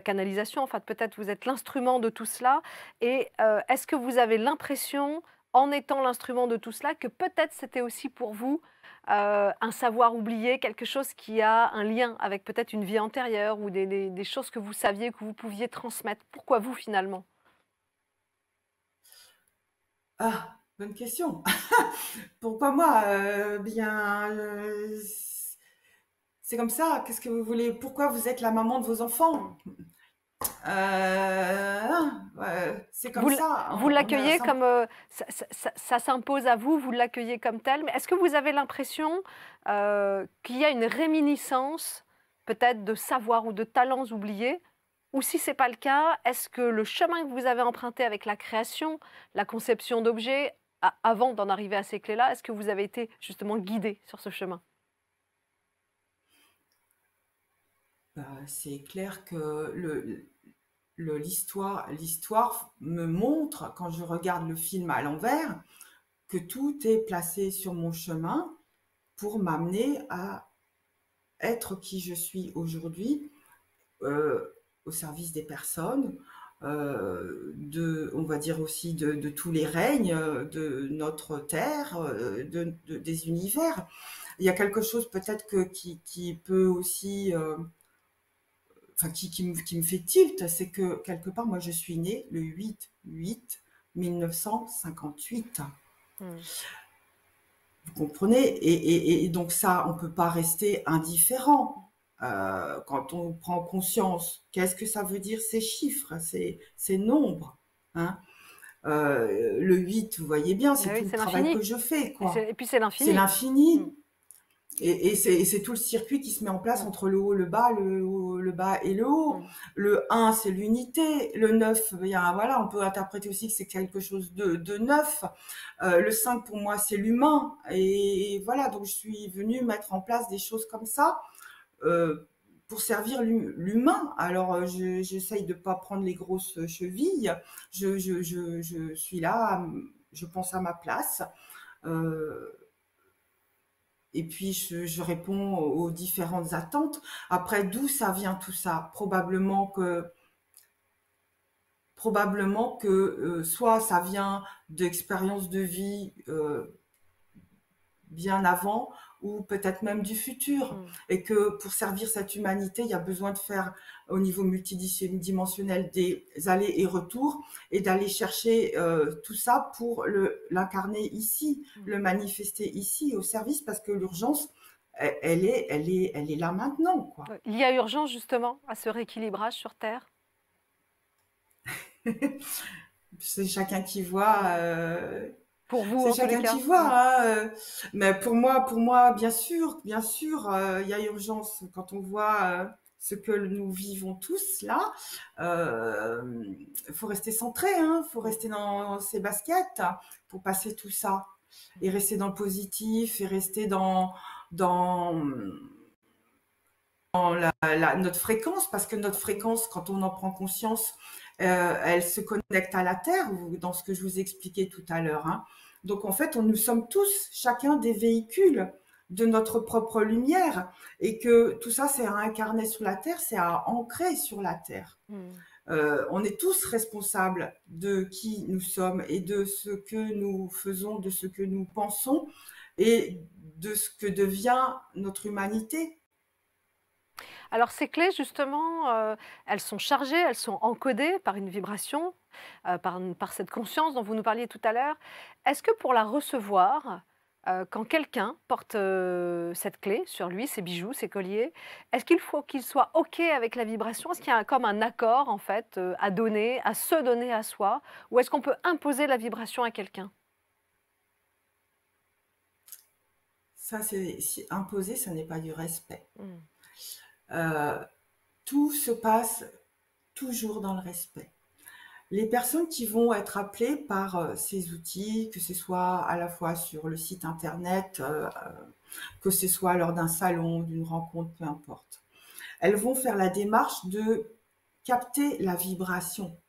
S1: canalisation, enfin peut-être vous êtes l'instrument de tout cela. Et est-ce que vous avez l'impression, en étant l'instrument de tout cela, que peut-être c'était aussi pour vous un savoir oublié, quelque chose qui a un lien avec peut-être une vie antérieure ou des choses que vous saviez que vous pouviez transmettre? Pourquoi vous finalement?
S2: Ah, bonne question. Pourquoi moi? Bien, c'est comme ça. Qu'est-ce que vous voulez? Pourquoi vous êtes la maman de vos enfants? C'est comme
S1: Vous,
S2: ça.
S1: vous
S2: On a
S1: l'accueillez
S2: ça.
S1: comme ça s'impose à vous, vous l'accueillez comme tel, mais est-ce que vous avez l'impression qu'il y a une réminiscence peut-être de savoirs ou de talents oubliés? Ou si ce n'est pas le cas, est-ce que le chemin que vous avez emprunté avec la création, la conception d'objets, avant d'en arriver à ces clés-là, est-ce que vous avez été justement guidé sur ce chemin?
S2: Bah, c'est clair que l'histoire me montre, quand je regarde le film à l'envers, que tout est placé sur mon chemin pour m'amener à être qui je suis aujourd'hui, au service des personnes, on va dire aussi de tous les règnes, de notre terre, des univers. Il y a quelque chose peut-être qui peut aussi, enfin qui me fait tilt, c'est que quelque part, moi je suis née le 8 1958.
S1: Hmm.
S2: Vous comprenez? Et donc ça, on peut pas rester indifférent. Quand on prend conscience, qu'est-ce que ça veut dire ces chiffres, ces nombres, hein? Le 8, vous voyez bien,
S1: Ah
S2: c'est
S1: oui,
S2: tout le
S1: c'est
S2: travail que
S1: l'infini.
S2: je fais,
S1: Et,
S2: quoi.
S1: et puis c'est
S2: C'est
S1: l'infini. Hmm.
S2: l'infini. Et c'est tout le circuit qui se met en place
S1: Hmm.
S2: entre le haut, le bas, le haut, le bas et le haut.
S1: Hmm.
S2: Le 1, c'est l'unité. Le 9, voilà, on peut interpréter aussi que c'est quelque chose de neuf. Le 5, pour moi, c'est l'humain. Et voilà, donc je suis venue mettre en place des choses comme ça pour servir l'humain. Alors, j'essaye de pas prendre les grosses chevilles. Je suis là, je pense à ma place. Euh, et puis je réponds aux différentes attentes. Après, d'où ça vient tout ça? Probablement que soit ça vient d'expériences de vie bien avant, ou peut-être même du futur,
S1: Hmm.
S2: et que pour servir cette humanité, il y a besoin de faire au niveau multidimensionnel des allers et retours, et d'aller chercher tout ça pour l'incarner ici,
S1: Hmm.
S2: le manifester ici au service, parce que l'urgence, elle est là maintenant, quoi.
S1: Il y a urgence justement à ce rééquilibrage sur Terre.
S2: C'est chacun qui voit.
S1: Pour vous,
S2: C'est
S1: en tous les
S2: chacun qui
S1: cas.
S2: voit, hein, mais pour moi, bien sûr, il y a urgence quand on voit ce que nous vivons tous là. Il faut rester centré, hein, faut rester dans ses baskets pour passer tout ça, et rester dans le positif, et rester dans notre fréquence, parce que notre fréquence, quand on en prend conscience, elle se connecte à la Terre, dans ce que je vous expliquais tout à l'heure, hein. Donc en fait, nous sommes tous, chacun des véhicules de notre propre lumière, et que tout ça, c'est à incarner sur la Terre, c'est à ancrer sur la Terre. On est tous responsables de qui nous sommes et de ce que nous faisons, de ce que nous pensons et de ce que devient notre humanité.
S1: Alors ces clés, justement, elles sont chargées, elles sont encodées par une vibration, par cette conscience dont vous nous parliez tout à l'heure. Est-ce que pour la recevoir, quand quelqu'un porte cette clé sur lui, ses bijoux, ses colliers, est-ce qu'il faut qu'il soit OK avec la vibration? Est-ce qu'il y a comme un accord, en fait, à donner, à se donner à soi? Ou est-ce qu'on peut imposer la vibration à quelqu'un?
S2: Ça, c'est imposé, ça n'est pas du respect.
S1: Mmh.
S2: Tout se passe toujours dans le respect. Les personnes qui vont être appelées par ces outils, que ce soit à la fois sur le site internet, que ce soit lors d'un salon, d'une rencontre, peu importe, elles vont faire la démarche de capter la vibration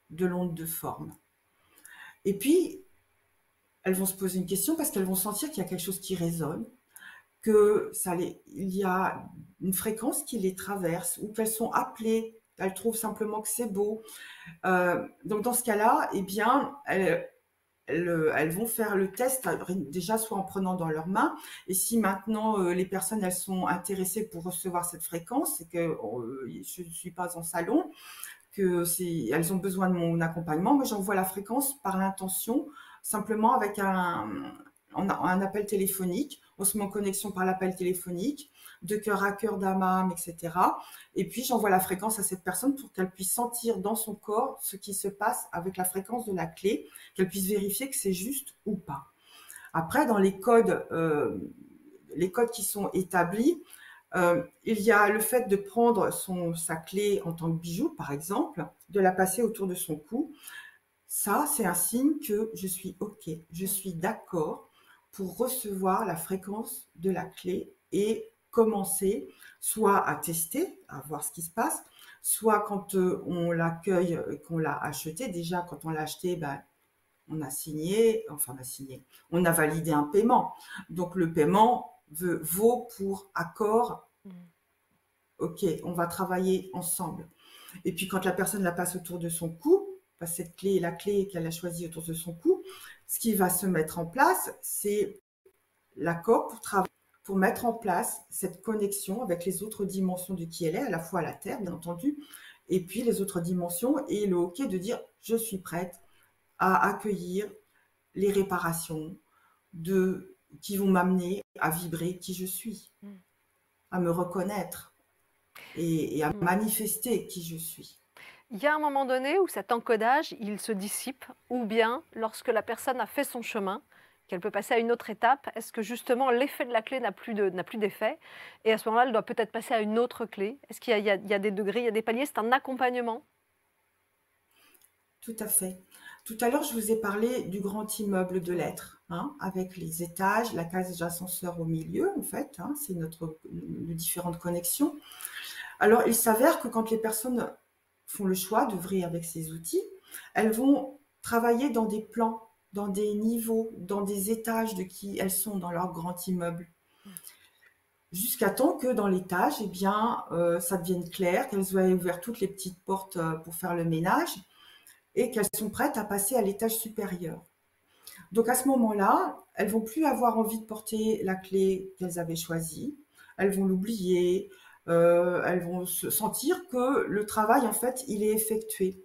S2: de l'onde de forme. Et puis, elles vont se poser une question parce qu'elles vont sentir qu'il y a quelque chose qui résonne, il y a une fréquence qui les traverse ou qu'elles sont appelées, elles trouvent simplement que c'est beau. Donc dans ce cas-là, eh bien, elles vont faire le test déjà soit en prenant dans leurs mains, et si maintenant les personnes elles sont intéressées pour recevoir cette fréquence, c'est que je ne suis pas en salon, elles ont besoin de mon accompagnement, moi j'envoie la fréquence par l'intention, simplement avec un appel téléphonique, on se met en connexion par l'appel téléphonique, de cœur à cœur, d'âme à âme, etc. Et puis j'envoie la fréquence à cette personne pour qu'elle puisse sentir dans son corps ce qui se passe avec la fréquence de la clé, qu'elle puisse vérifier que c'est juste ou pas. Après, dans les codes qui sont établis, il y a le fait de prendre sa clé en tant que bijou, par exemple, de la passer autour de son cou. Ça, c'est un signe que je suis OK, je suis d'accord pour recevoir la fréquence de la clé et commencer soit à tester, à voir ce qui se passe, soit quand on l'accueille, qu'on l'a acheté. Déjà, quand on l'a acheté, ben, on a on a validé un paiement. Donc le paiement vaut pour accord, OK, on va travailler ensemble. Et puis quand la personne la passe autour de son cou, cette clé est la clé qu'elle a choisie autour de son cou, ce qui va se mettre en place, c'est l'accord pour travailler, pour mettre en place cette connexion avec les autres dimensions de qui elle est, à la fois la Terre, bien entendu, et puis les autres dimensions, et le OK de dire je suis prête à accueillir les réparations qui vont m'amener à vibrer qui je suis, à me reconnaître et à manifester qui je suis.
S1: Il y a un moment donné où cet encodage, il se dissipe, ou bien lorsque la personne a fait son chemin, qu'elle peut passer à une autre étape, est-ce que justement l'effet de la clé n'a plus d'effet, et à ce moment-là, elle doit peut-être passer à une autre clé? Est-ce qu'il y a des degrés, il y a des paliers? C'est un accompagnement?
S2: Tout à fait. Tout à l'heure, je vous ai parlé du grand immeuble de l'être, hein, avec les étages, la cage d'ascenseur au milieu, en fait, hein, c'est nos différentes connexions. Alors, il s'avère que quand les personnes font le choix d'œuvrer avec ces outils, elles vont travailler dans des plans, dans des niveaux, dans des étages de qui elles sont dans leur grand immeuble. Jusqu'à temps que dans l'étage, eh bien, ça devienne clair, qu'elles aient ouvert toutes les petites portes pour faire le ménage et qu'elles sont prêtes à passer à l'étage supérieur. Donc à ce moment-là, elles vont plus avoir envie de porter la clé qu'elles avaient choisie, elles vont l'oublier, elles vont se sentir que le travail, en fait, il est effectué.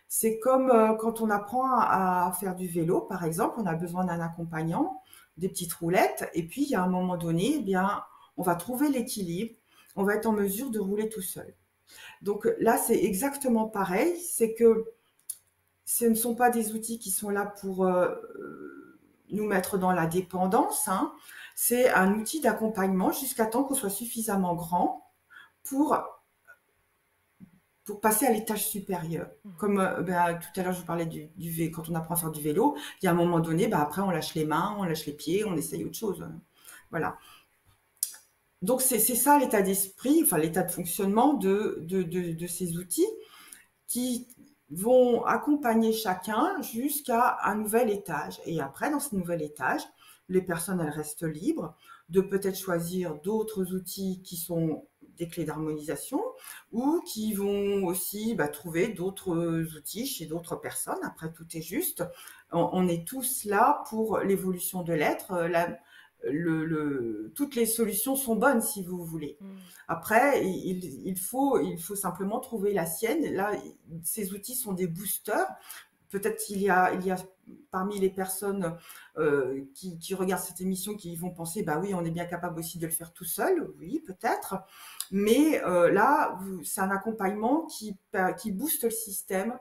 S2: C'est comme quand on apprend à faire du vélo, par exemple, on a besoin d'un accompagnant, des petites roulettes, et puis il y a un moment donné, eh bien, on va trouver l'équilibre, on va être en mesure de rouler tout seul. Donc là, c'est exactement pareil, c'est que ce ne sont pas des outils qui sont là pour nous mettre dans la dépendance, hein. C'est un outil d'accompagnement jusqu'à temps qu'on soit suffisamment grand pour passer à l'étage supérieur. Comme tout à l'heure, je vous parlais du vélo. Quand on apprend à faire du vélo, il y a un moment donné, après, on lâche les mains, on lâche les pieds, on essaye autre chose. Voilà. Donc c'est ça l'état d'esprit, enfin l'état de fonctionnement de ces outils qui vont accompagner chacun jusqu'à un nouvel étage. Et après, dans ce nouvel étage, les personnes, elles restent libres de peut-être choisir d'autres outils qui sont des clés d'harmonisation ou qui vont aussi trouver d'autres outils chez d'autres personnes. Après, tout est juste. On est tous là pour l'évolution de l'être. Toutes les solutions sont bonnes si vous voulez. Après, il faut simplement trouver la sienne. Là, ces outils sont des boosters. Peut-être il y a parmi les personnes qui regardent cette émission qui vont penser, bah oui, on est bien capable aussi de le faire tout seul. Oui, peut-être. Mais là, c'est un accompagnement qui booste le système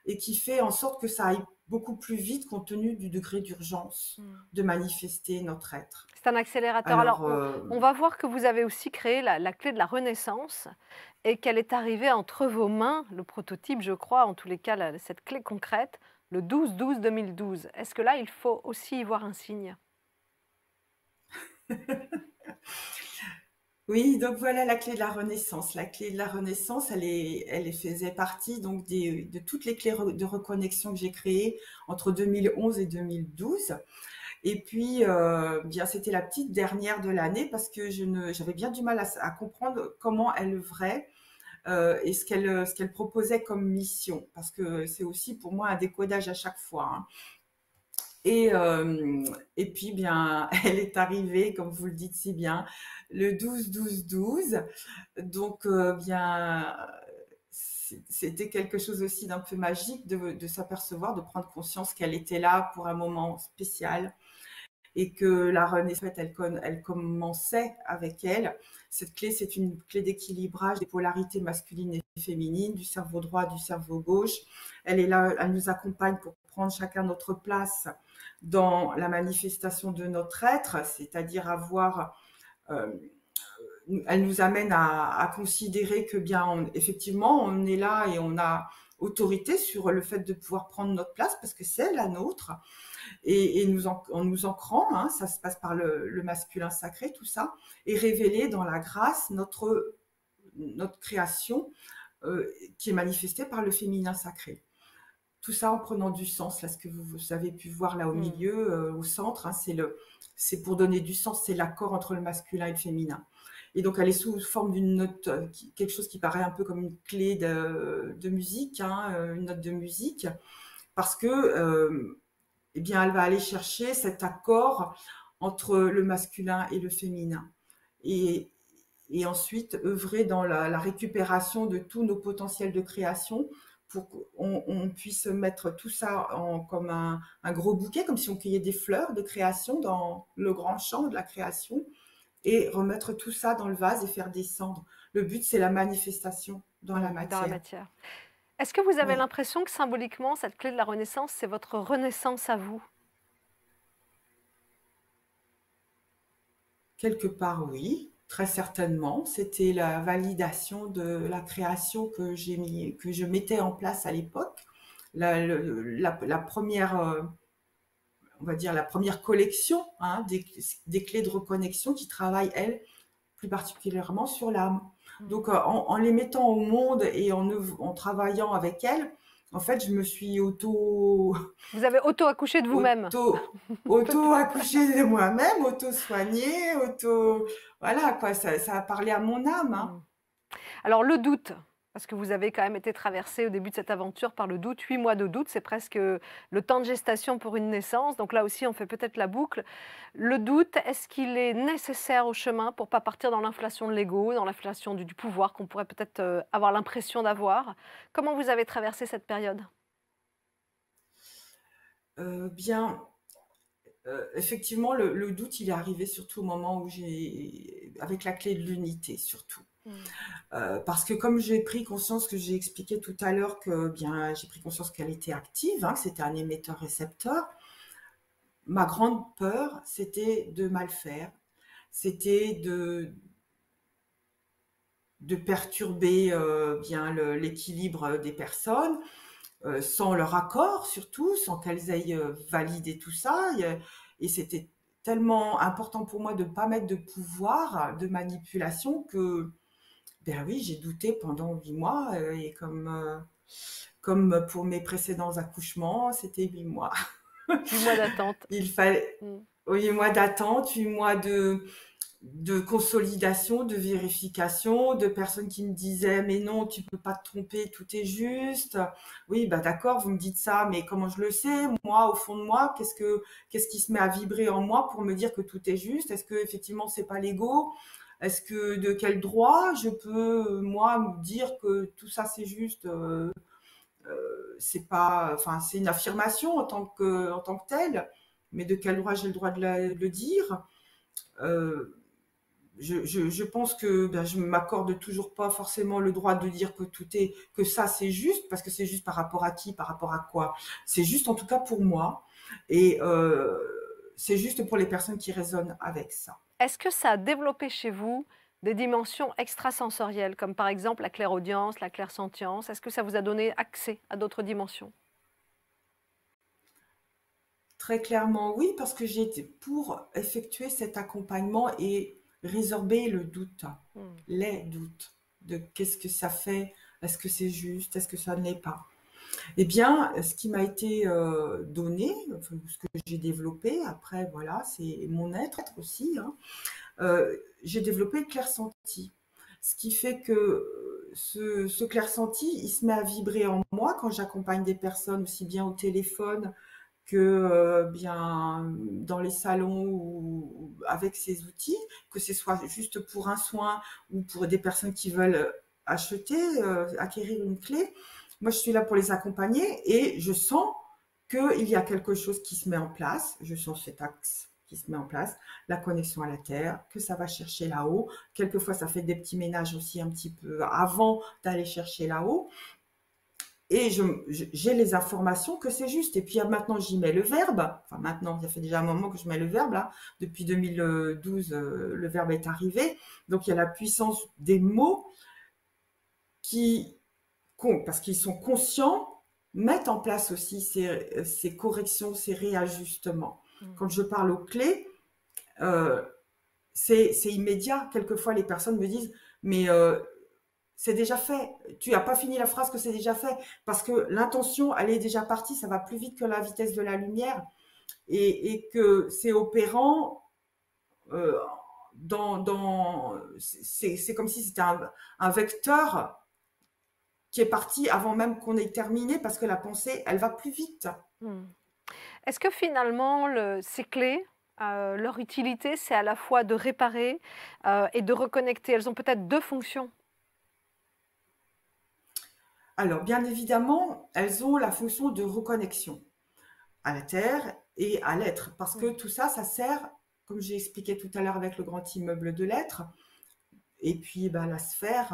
S2: et qui fait en sorte que ça aille beaucoup plus vite compte tenu du degré d'urgence de manifester notre être.
S1: C'est un accélérateur. Alors,
S2: Alors,
S1: on va voir que vous avez aussi créé la clé de la Renaissance et qu'elle est arrivée entre vos mains, le prototype, je crois, en tous les cas, cette clé concrète, le 12-12-2012. Est-ce que là, il faut aussi y voir un signe?
S2: Oui, donc voilà la clé de la Renaissance. La clé de la Renaissance, elle faisait partie donc de toutes les clés de reconnexion que j'ai créées entre 2011 et 2012. Et puis, bien, c'était la petite dernière de l'année parce que j'avais bien du mal à comprendre comment elle œuvrait et ce qu'elle proposait comme mission. Parce que c'est aussi pour moi un décodage à chaque fois, hein. Et puis, bien, elle est arrivée, comme vous le dites si bien, le 12-12-12. Donc, bien, c'était quelque chose aussi d'un peu magique de s'apercevoir, de prendre conscience qu'elle était là pour un moment spécial et que la Renaissance, elle commençait avec elle. Cette clé, c'est une clé d'équilibrage des polarités masculines et féminines, du cerveau droit, du cerveau gauche. Elle est là, elle nous accompagne pour prendre chacun notre place dans la manifestation de notre être, c'est-à-dire avoir elle nous amène à considérer que bien, effectivement, on est là et on a autorité sur le fait de pouvoir prendre notre place parce que c'est la nôtre et en nous ancrant, hein, ça se passe par le masculin sacré, tout ça, et révéler dans la grâce notre création qui est manifestée par le féminin sacré. Tout ça en prenant du sens, là, ce que vous avez pu voir là au milieu, au centre, hein, c'est pour donner du sens, c'est l'accord entre le masculin et le féminin. Et donc, elle est sous forme d'une note, quelque chose qui paraît un peu comme une clé de musique, hein, une note de musique, parce que, eh bien, elle va aller chercher cet accord entre le masculin et le féminin. Et, et ensuite, œuvrer dans la récupération de tous nos potentiels de création pour qu'on puisse mettre tout ça comme un gros bouquet, comme si on cueillait des fleurs de création dans le grand champ de la création et remettre tout ça dans le vase et faire descendre. Le but, c'est la manifestation dans la
S1: Dans la
S2: matière.
S1: matière. Est-ce que vous avez
S2: Oui,
S1: l'impression que symboliquement, cette clé de la Renaissance, c'est votre renaissance à vous?
S2: quelque part, oui, très certainement. C'était la validation de la création que je mettais en place à l'époque. La première, on va dire la première collection, hein, des clés de reconnexion qui travaillent, elles, plus particulièrement sur l'âme. Donc, en les mettant au monde et en travaillant avec elles, en fait, je me suis
S1: Vous avez auto-accouché de vous-même.
S2: auto-accouchée de moi-même, auto-soignée, voilà, quoi, ça a parlé à mon âme, hein.
S1: Alors le doute, parce que vous avez quand même été traversé au début de cette aventure par le doute, 8 mois de doute, c'est presque le temps de gestation pour une naissance. Donc là aussi, on fait peut-être la boucle. Le doute, est-ce qu'il est nécessaire au chemin pour pas partir dans l'inflation de l'ego, dans l'inflation du pouvoir qu'on pourrait peut-être avoir l'impression d'avoir? Comment vous avez traversé cette période?
S2: Bien, effectivement, le doute, il est arrivé surtout au moment où avec la clé de l'unité, surtout. Parce que comme j'ai pris conscience, que j'ai expliqué tout à l'heure, que bien j'ai pris conscience qu'elle était active, hein, que c'était un émetteur-récepteur, ma grande peur, c'était de mal faire, c'était de perturber bien l'équilibre des personnes, sans leur accord surtout, sans qu'elles aient validé tout ça. Et c'était tellement important pour moi de ne pas mettre de pouvoir, de manipulation que, ben oui, j'ai douté pendant 8 mois et comme pour mes précédents accouchements, c'était 8 mois.
S1: 8 mois d'attente.
S2: Il fallait
S1: Mm.
S2: 8 mois d'attente, 8 mois de consolidation, de vérification, de personnes qui me disaient mais non, tu peux pas te tromper, tout est juste. Oui, bah d'accord, vous me dites ça, mais comment je le sais? Moi, au fond de moi, qu'est-ce qui se met à vibrer en moi pour me dire que tout est juste? Est-ce que effectivement c'est pas l'ego? Est-ce que de quel droit je peux moi me dire que tout ça c'est juste? C'est pas, enfin c'est une affirmation en tant que telle, mais de quel droit j'ai le droit de le dire? Euh, je pense que ben, je m'accorde toujours pas forcément le droit de dire que ça c'est juste, parce que c'est juste par rapport à qui, par rapport à quoi. C'est juste en tout cas pour moi, et c'est juste pour les personnes qui résonnent avec ça.
S1: Est-ce que ça a développé chez vous des dimensions extrasensorielles, comme par exemple la clairaudience, la clairsentience? Est-ce que ça vous a donné accès à d'autres dimensions?
S2: Très clairement oui, parce que j'ai été pour effectuer cet accompagnement et résorber le doute,
S1: Hmm.
S2: les doutes de qu'est-ce que ça fait, est-ce que c'est juste, est-ce que ça ne l'est pas. Eh bien, ce qui m'a été donné, enfin, ce que j'ai développé, après, voilà, c'est mon être aussi, hein, j'ai développé le clair-senti. Ce qui fait que ce clair-senti, il se met à vibrer en moi quand j'accompagne des personnes, aussi bien au téléphone que bien dans les salons ou avec ces outils, que ce soit juste pour un soin ou pour des personnes qui veulent acheter, acquérir une clé. Moi, je suis là pour les accompagner et je sens qu'il y a quelque chose qui se met en place. Je sens cet axe qui se met en place, la connexion à la terre, que ça va chercher là-haut. Quelquefois, ça fait des petits ménages aussi un petit peu avant d'aller chercher là-haut. Et j'ai les informations que c'est juste. Et puis maintenant, j'y mets le verbe. Enfin, maintenant, ça fait déjà un moment que je mets le verbe, là. Depuis 2012, le verbe est arrivé. Donc, il y a la puissance des mots qui, parce qu'ils sont conscients, mettent en place aussi ces corrections, ces réajustements. Quand je parle aux clés, euh, c'est immédiat. Quelquefois, les personnes me disent, mais c'est déjà fait. Tu n'as pas fini la phrase que c'est déjà fait. Parce que l'intention, elle est déjà partie. Ça va plus vite que la vitesse de la lumière. Et que c'est opérant euh, c'est comme si c'était un vecteur qui est parti avant même qu'on ait terminé parce que la pensée, elle va plus vite.
S1: Hmm. Est-ce que finalement, ces clés, leur utilité, c'est à la fois de réparer et de reconnecter? Elles ont peut-être deux fonctions.
S2: Alors, bien évidemment, elles ont la fonction de reconnexion à la Terre et à l'être. Parce que
S1: Hmm.
S2: tout ça, ça sert, comme j'ai expliqué tout à l'heure avec le grand immeuble de l'être, et puis ben, la sphère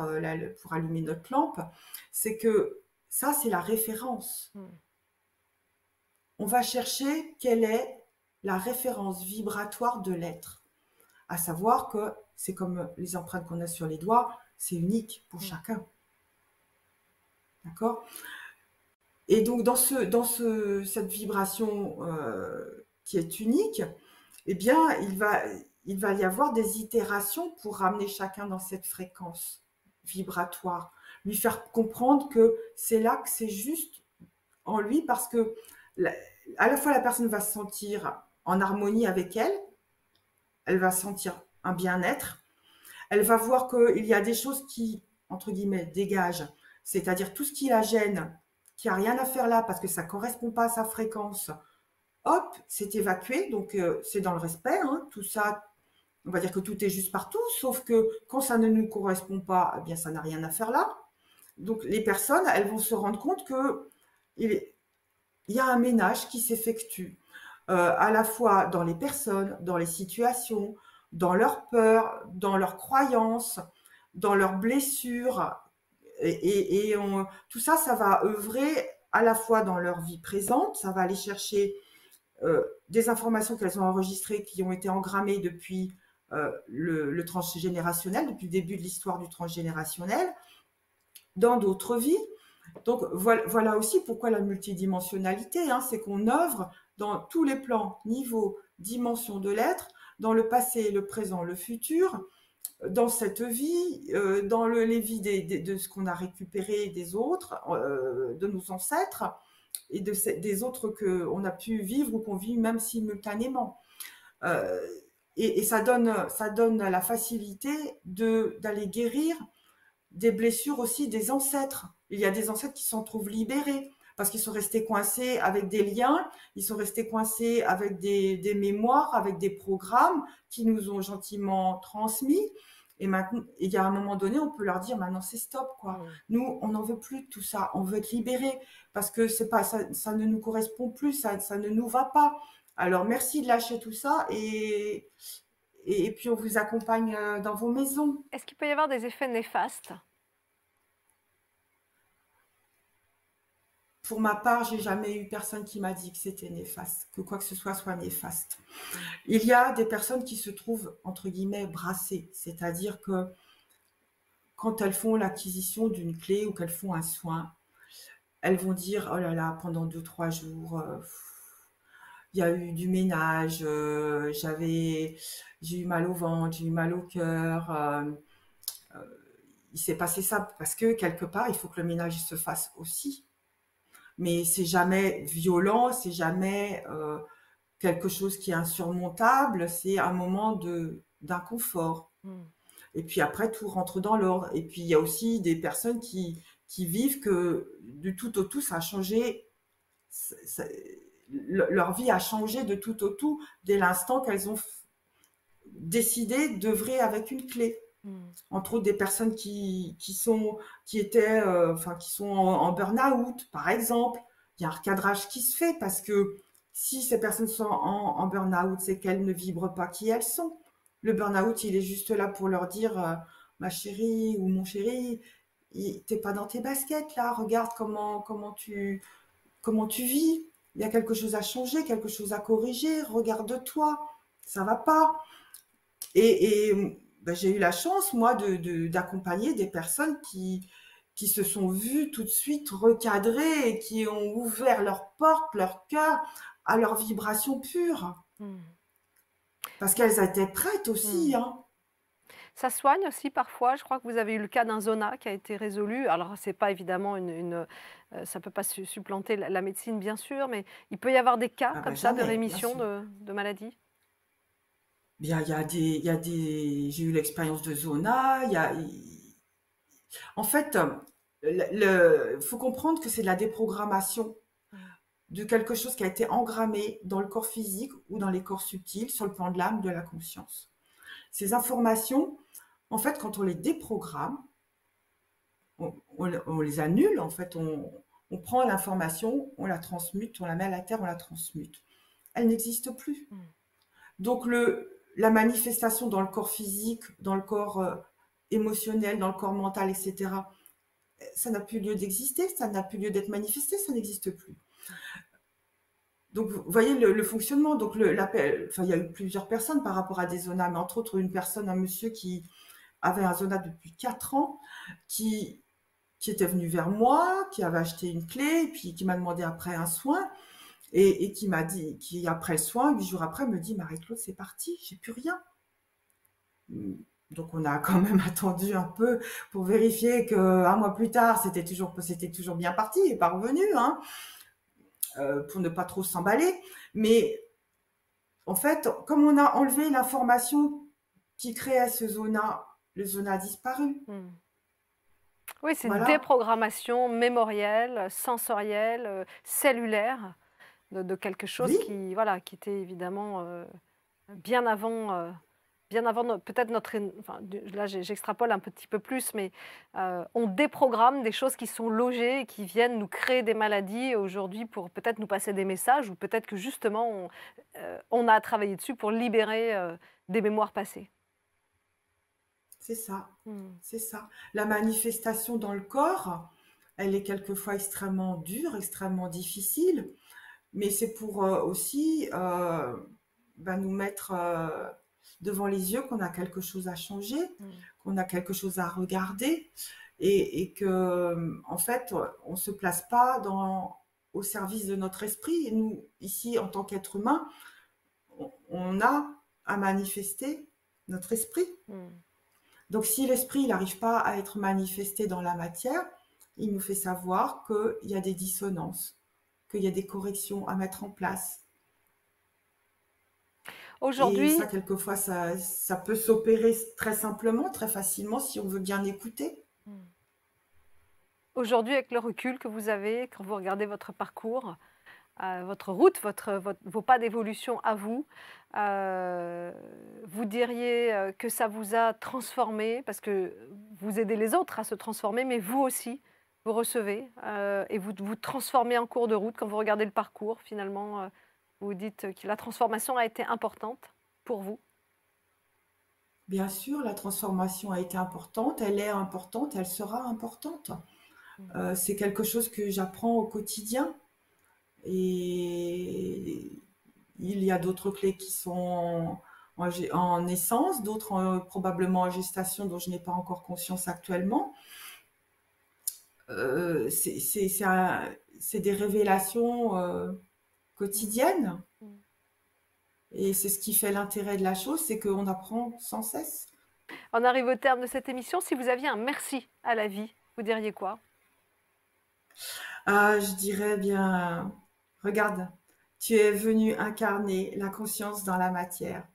S2: pour allumer notre lampe, c'est que ça, c'est la référence.
S1: Hmm.
S2: On va chercher quelle est la référence vibratoire de l'être. À savoir que c'est comme les empreintes qu'on a sur les doigts, c'est unique pour chacun. D'accord? Et donc, cette vibration qui est unique, eh bien, il va y avoir des itérations pour ramener chacun dans cette fréquence vibratoire, lui faire comprendre que c'est là que c'est juste en lui, parce que à la fois la personne va se sentir en harmonie avec elle, elle va sentir un bien-être, elle va voir qu'il y a des choses qui, entre guillemets, dégagent, c'est-à-dire tout ce qui la gêne, qui a rien à faire là parce que ça correspond pas à sa fréquence, hop, c'est évacué, donc c'est dans le respect, hein, tout ça, on va dire que tout est juste partout, sauf que quand ça ne nous correspond pas, eh bien ça n'a rien à faire là. Donc les personnes, elles vont se rendre compte que il y a un ménage qui s'effectue, à la fois dans les personnes, dans les situations, dans leurs peurs, dans leurs croyances, dans leurs blessures, tout ça, ça va œuvrer à la fois dans leur vie présente, ça va aller chercher des informations qu'elles ont enregistrées, qui ont été engrammées depuis le transgénérationnel, depuis le début de l'histoire du transgénérationnel, dans d'autres vies. Donc voilà aussi pourquoi la multidimensionnalité, hein, c'est qu'on œuvre dans tous les plans, niveaux, dimensions de l'être, dans le passé, le présent, le futur, dans cette vie, dans les vies de ce qu'on a récupéré des autres, de nos ancêtres et des autres qu'on a pu vivre ou qu'on vit même simultanément. Euh, et ça donne la facilité d'aller guérir des blessures aussi des ancêtres. Il y a des ancêtres qui s'en trouvent libérés parce qu'ils sont restés coincés avec des liens, ils sont restés coincés avec des mémoires, avec des programmes qui nous ont gentiment transmis. Et maintenant, il y a un moment donné, on peut leur dire maintenant c'est stop quoi. Nous, on n'en veut plus de tout ça, on veut être libérés parce que c'est pas ça ne nous correspond plus, ça ne nous va pas. Alors merci de lâcher tout ça et puis on vous accompagne dans vos maisons.
S1: Est-ce qu'il peut y avoir des effets néfastes?
S2: Pour ma part, j'ai jamais eu personne qui m'a dit que c'était néfaste, que quoi que ce soit néfaste. Il y a des personnes qui se trouvent, entre guillemets, brassées. C'est-à-dire que quand elles font l'acquisition d'une clé ou qu'elles font un soin, elles vont dire, oh là là, pendant 2, 3 jours, il y a eu du ménage, j'ai eu mal au ventre, j'ai eu mal au cœur, il s'est passé ça parce que quelque part, il faut que le ménage se fasse aussi. Mais c'est jamais violent, c'est jamais quelque chose qui est insurmontable, c'est un moment d'inconfort. Et puis après, tout rentre dans l'ordre. Et puis il y a aussi des personnes qui vivent que du tout au tout, ça a changé, leur vie a changé de tout au tout dès l'instant qu'elles ont décidé d'œuvrer avec une clé. Entre autres des personnes qui étaient qui sont en burn-out par exemple. Il y a un recadrage qui se fait parce que si ces personnes sont en burn-out, c'est qu'elles ne vibrent pas qui elles sont. Le burn-out, il est juste là pour leur dire ma chérie ou mon chéri, t'es pas dans tes baskets là, regarde comment tu vis, il y a quelque chose à changer, quelque chose à corriger, regarde-toi, ça va pas. Et ben, j'ai eu la chance, moi, d'accompagner des personnes qui se sont vues tout de suite recadrées et qui ont ouvert leurs portes, leur cœur à leur vibration pure. Parce qu'elles étaient prêtes aussi. Hein.
S1: Ça soigne aussi parfois. Je crois que vous avez eu le cas d'un zona qui a été résolu. Alors, c'est pas évidemment ça peut pas supplanter la médecine, bien sûr, mais il peut y avoir des cas comme ça de rémission de maladie.
S2: Bien, j'ai eu l'expérience de zona. En fait, faut comprendre que c'est de la déprogrammation de quelque chose qui a été engrammé dans le corps physique ou dans les corps subtils sur le plan de l'âme, de la conscience. Ces informations, en fait, quand on les déprogramme, on les annule, en fait, on prend l'information, on la transmute, on la met à la terre, on la transmute. Elle n'existe plus. Donc, la manifestation dans le corps physique, dans le corps émotionnel, dans le corps mental, etc., ça n'a plus lieu d'exister, ça n'a plus lieu d'être manifesté, ça n'existe plus. Donc, vous voyez le fonctionnement. Donc, il y a eu plusieurs personnes par rapport à des zonas, mais entre autres, une personne, un monsieur qui avait un zona depuis 4 ans, qui était venu vers moi, qui avait acheté une clé, et puis qui m'a demandé après un soin, et qui m'a dit, qui après le soin, 8 jours après, me dit, Marie-Claude, c'est parti, j'ai plus rien. Donc on a quand même attendu un peu pour vérifier qu'un mois plus tard, c'était toujours bien parti et pas revenu, hein, pour ne pas trop s'emballer. Mais en fait, comme on a enlevé l'information qui créait ce zona, le zona a disparu.
S1: Oui, c'est une déprogrammation mémorielle, sensorielle, cellulaire de quelque chose qui était évidemment bien avant peut-être là j'extrapole un petit peu plus, mais on déprogramme des choses qui sont logées et qui viennent nous créer des maladies aujourd'hui pour peut-être nous passer des messages ou peut-être que justement on a travaillé dessus pour libérer des mémoires passées.
S2: C'est ça, c'est ça. La manifestation dans le corps, elle est quelquefois extrêmement dure, extrêmement difficile, mais c'est pour aussi nous mettre devant les yeux qu'on a quelque chose à changer, qu'on a quelque chose à regarder, et que en fait, on se place pas au service de notre esprit. Et nous, ici, en tant qu'être humain, on a à manifester notre esprit. Donc si l'esprit n'arrive pas à être manifesté dans la matière, il nous fait savoir qu'il y a des dissonances, qu'il y a des corrections à mettre en place. Et
S1: Aujourd'hui,
S2: ça, quelquefois, ça peut s'opérer très simplement, très facilement, si on veut bien écouter.
S1: aujourd'hui, avec le recul que vous avez, quand vous regardez votre parcours, votre route, vos pas d'évolution à vous, vous diriez que ça vous a transformé, parce que vous aidez les autres à se transformer, mais vous aussi, vous recevez et vous vous transformez en cours de route. Quand vous regardez le parcours, finalement, vous dites que la transformation a été importante pour vous.
S2: Bien sûr, la transformation a été importante, elle est importante, elle sera importante. C'est quelque chose que j'apprends au quotidien. Et il y a d'autres clés qui sont en naissance, d'autres probablement en gestation dont je n'ai pas encore conscience actuellement. C'est des révélations quotidiennes. Et c'est ce qui fait l'intérêt de la chose, c'est qu'on apprend sans cesse.
S1: On arrive au terme de cette émission. Si vous aviez un merci à la vie, vous diriez quoi?
S2: Je dirais bien, regarde, tu es venu incarner la conscience dans la matière.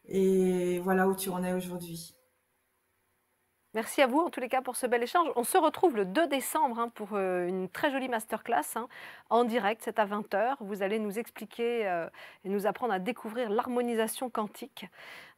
S2: Et voilà où tu en es aujourd'hui.
S1: Merci à vous en tous les cas pour ce bel échange. On se retrouve le 2 décembre pour une très jolie masterclass en direct, c'est à 20 h. Vous allez nous expliquer et nous apprendre à découvrir l'harmonisation quantique.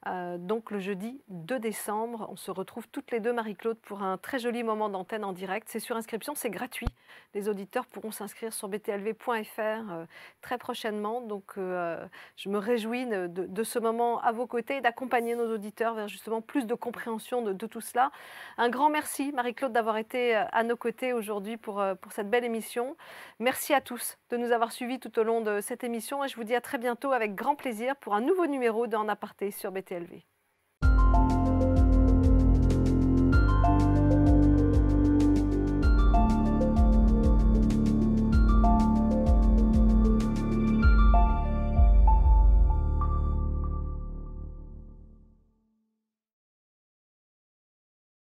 S1: Donc le jeudi 2 décembre, on se retrouve toutes les deux, Marie-Claude, pour un très joli moment d'antenne en direct. C'est sur inscription, c'est gratuit. Les auditeurs pourront s'inscrire sur btlv.fr très prochainement. Donc je me réjouis de ce moment à vos côtés et d'accompagner nos auditeurs vers justement plus de compréhension de tout cela. Un grand merci, Marie-Claude, d'avoir été à nos côtés aujourd'hui pour cette belle émission. Merci à tous de nous avoir suivis tout au long de cette émission et je vous dis à très bientôt avec grand plaisir pour un nouveau numéro d'En Aparté sur BTLV.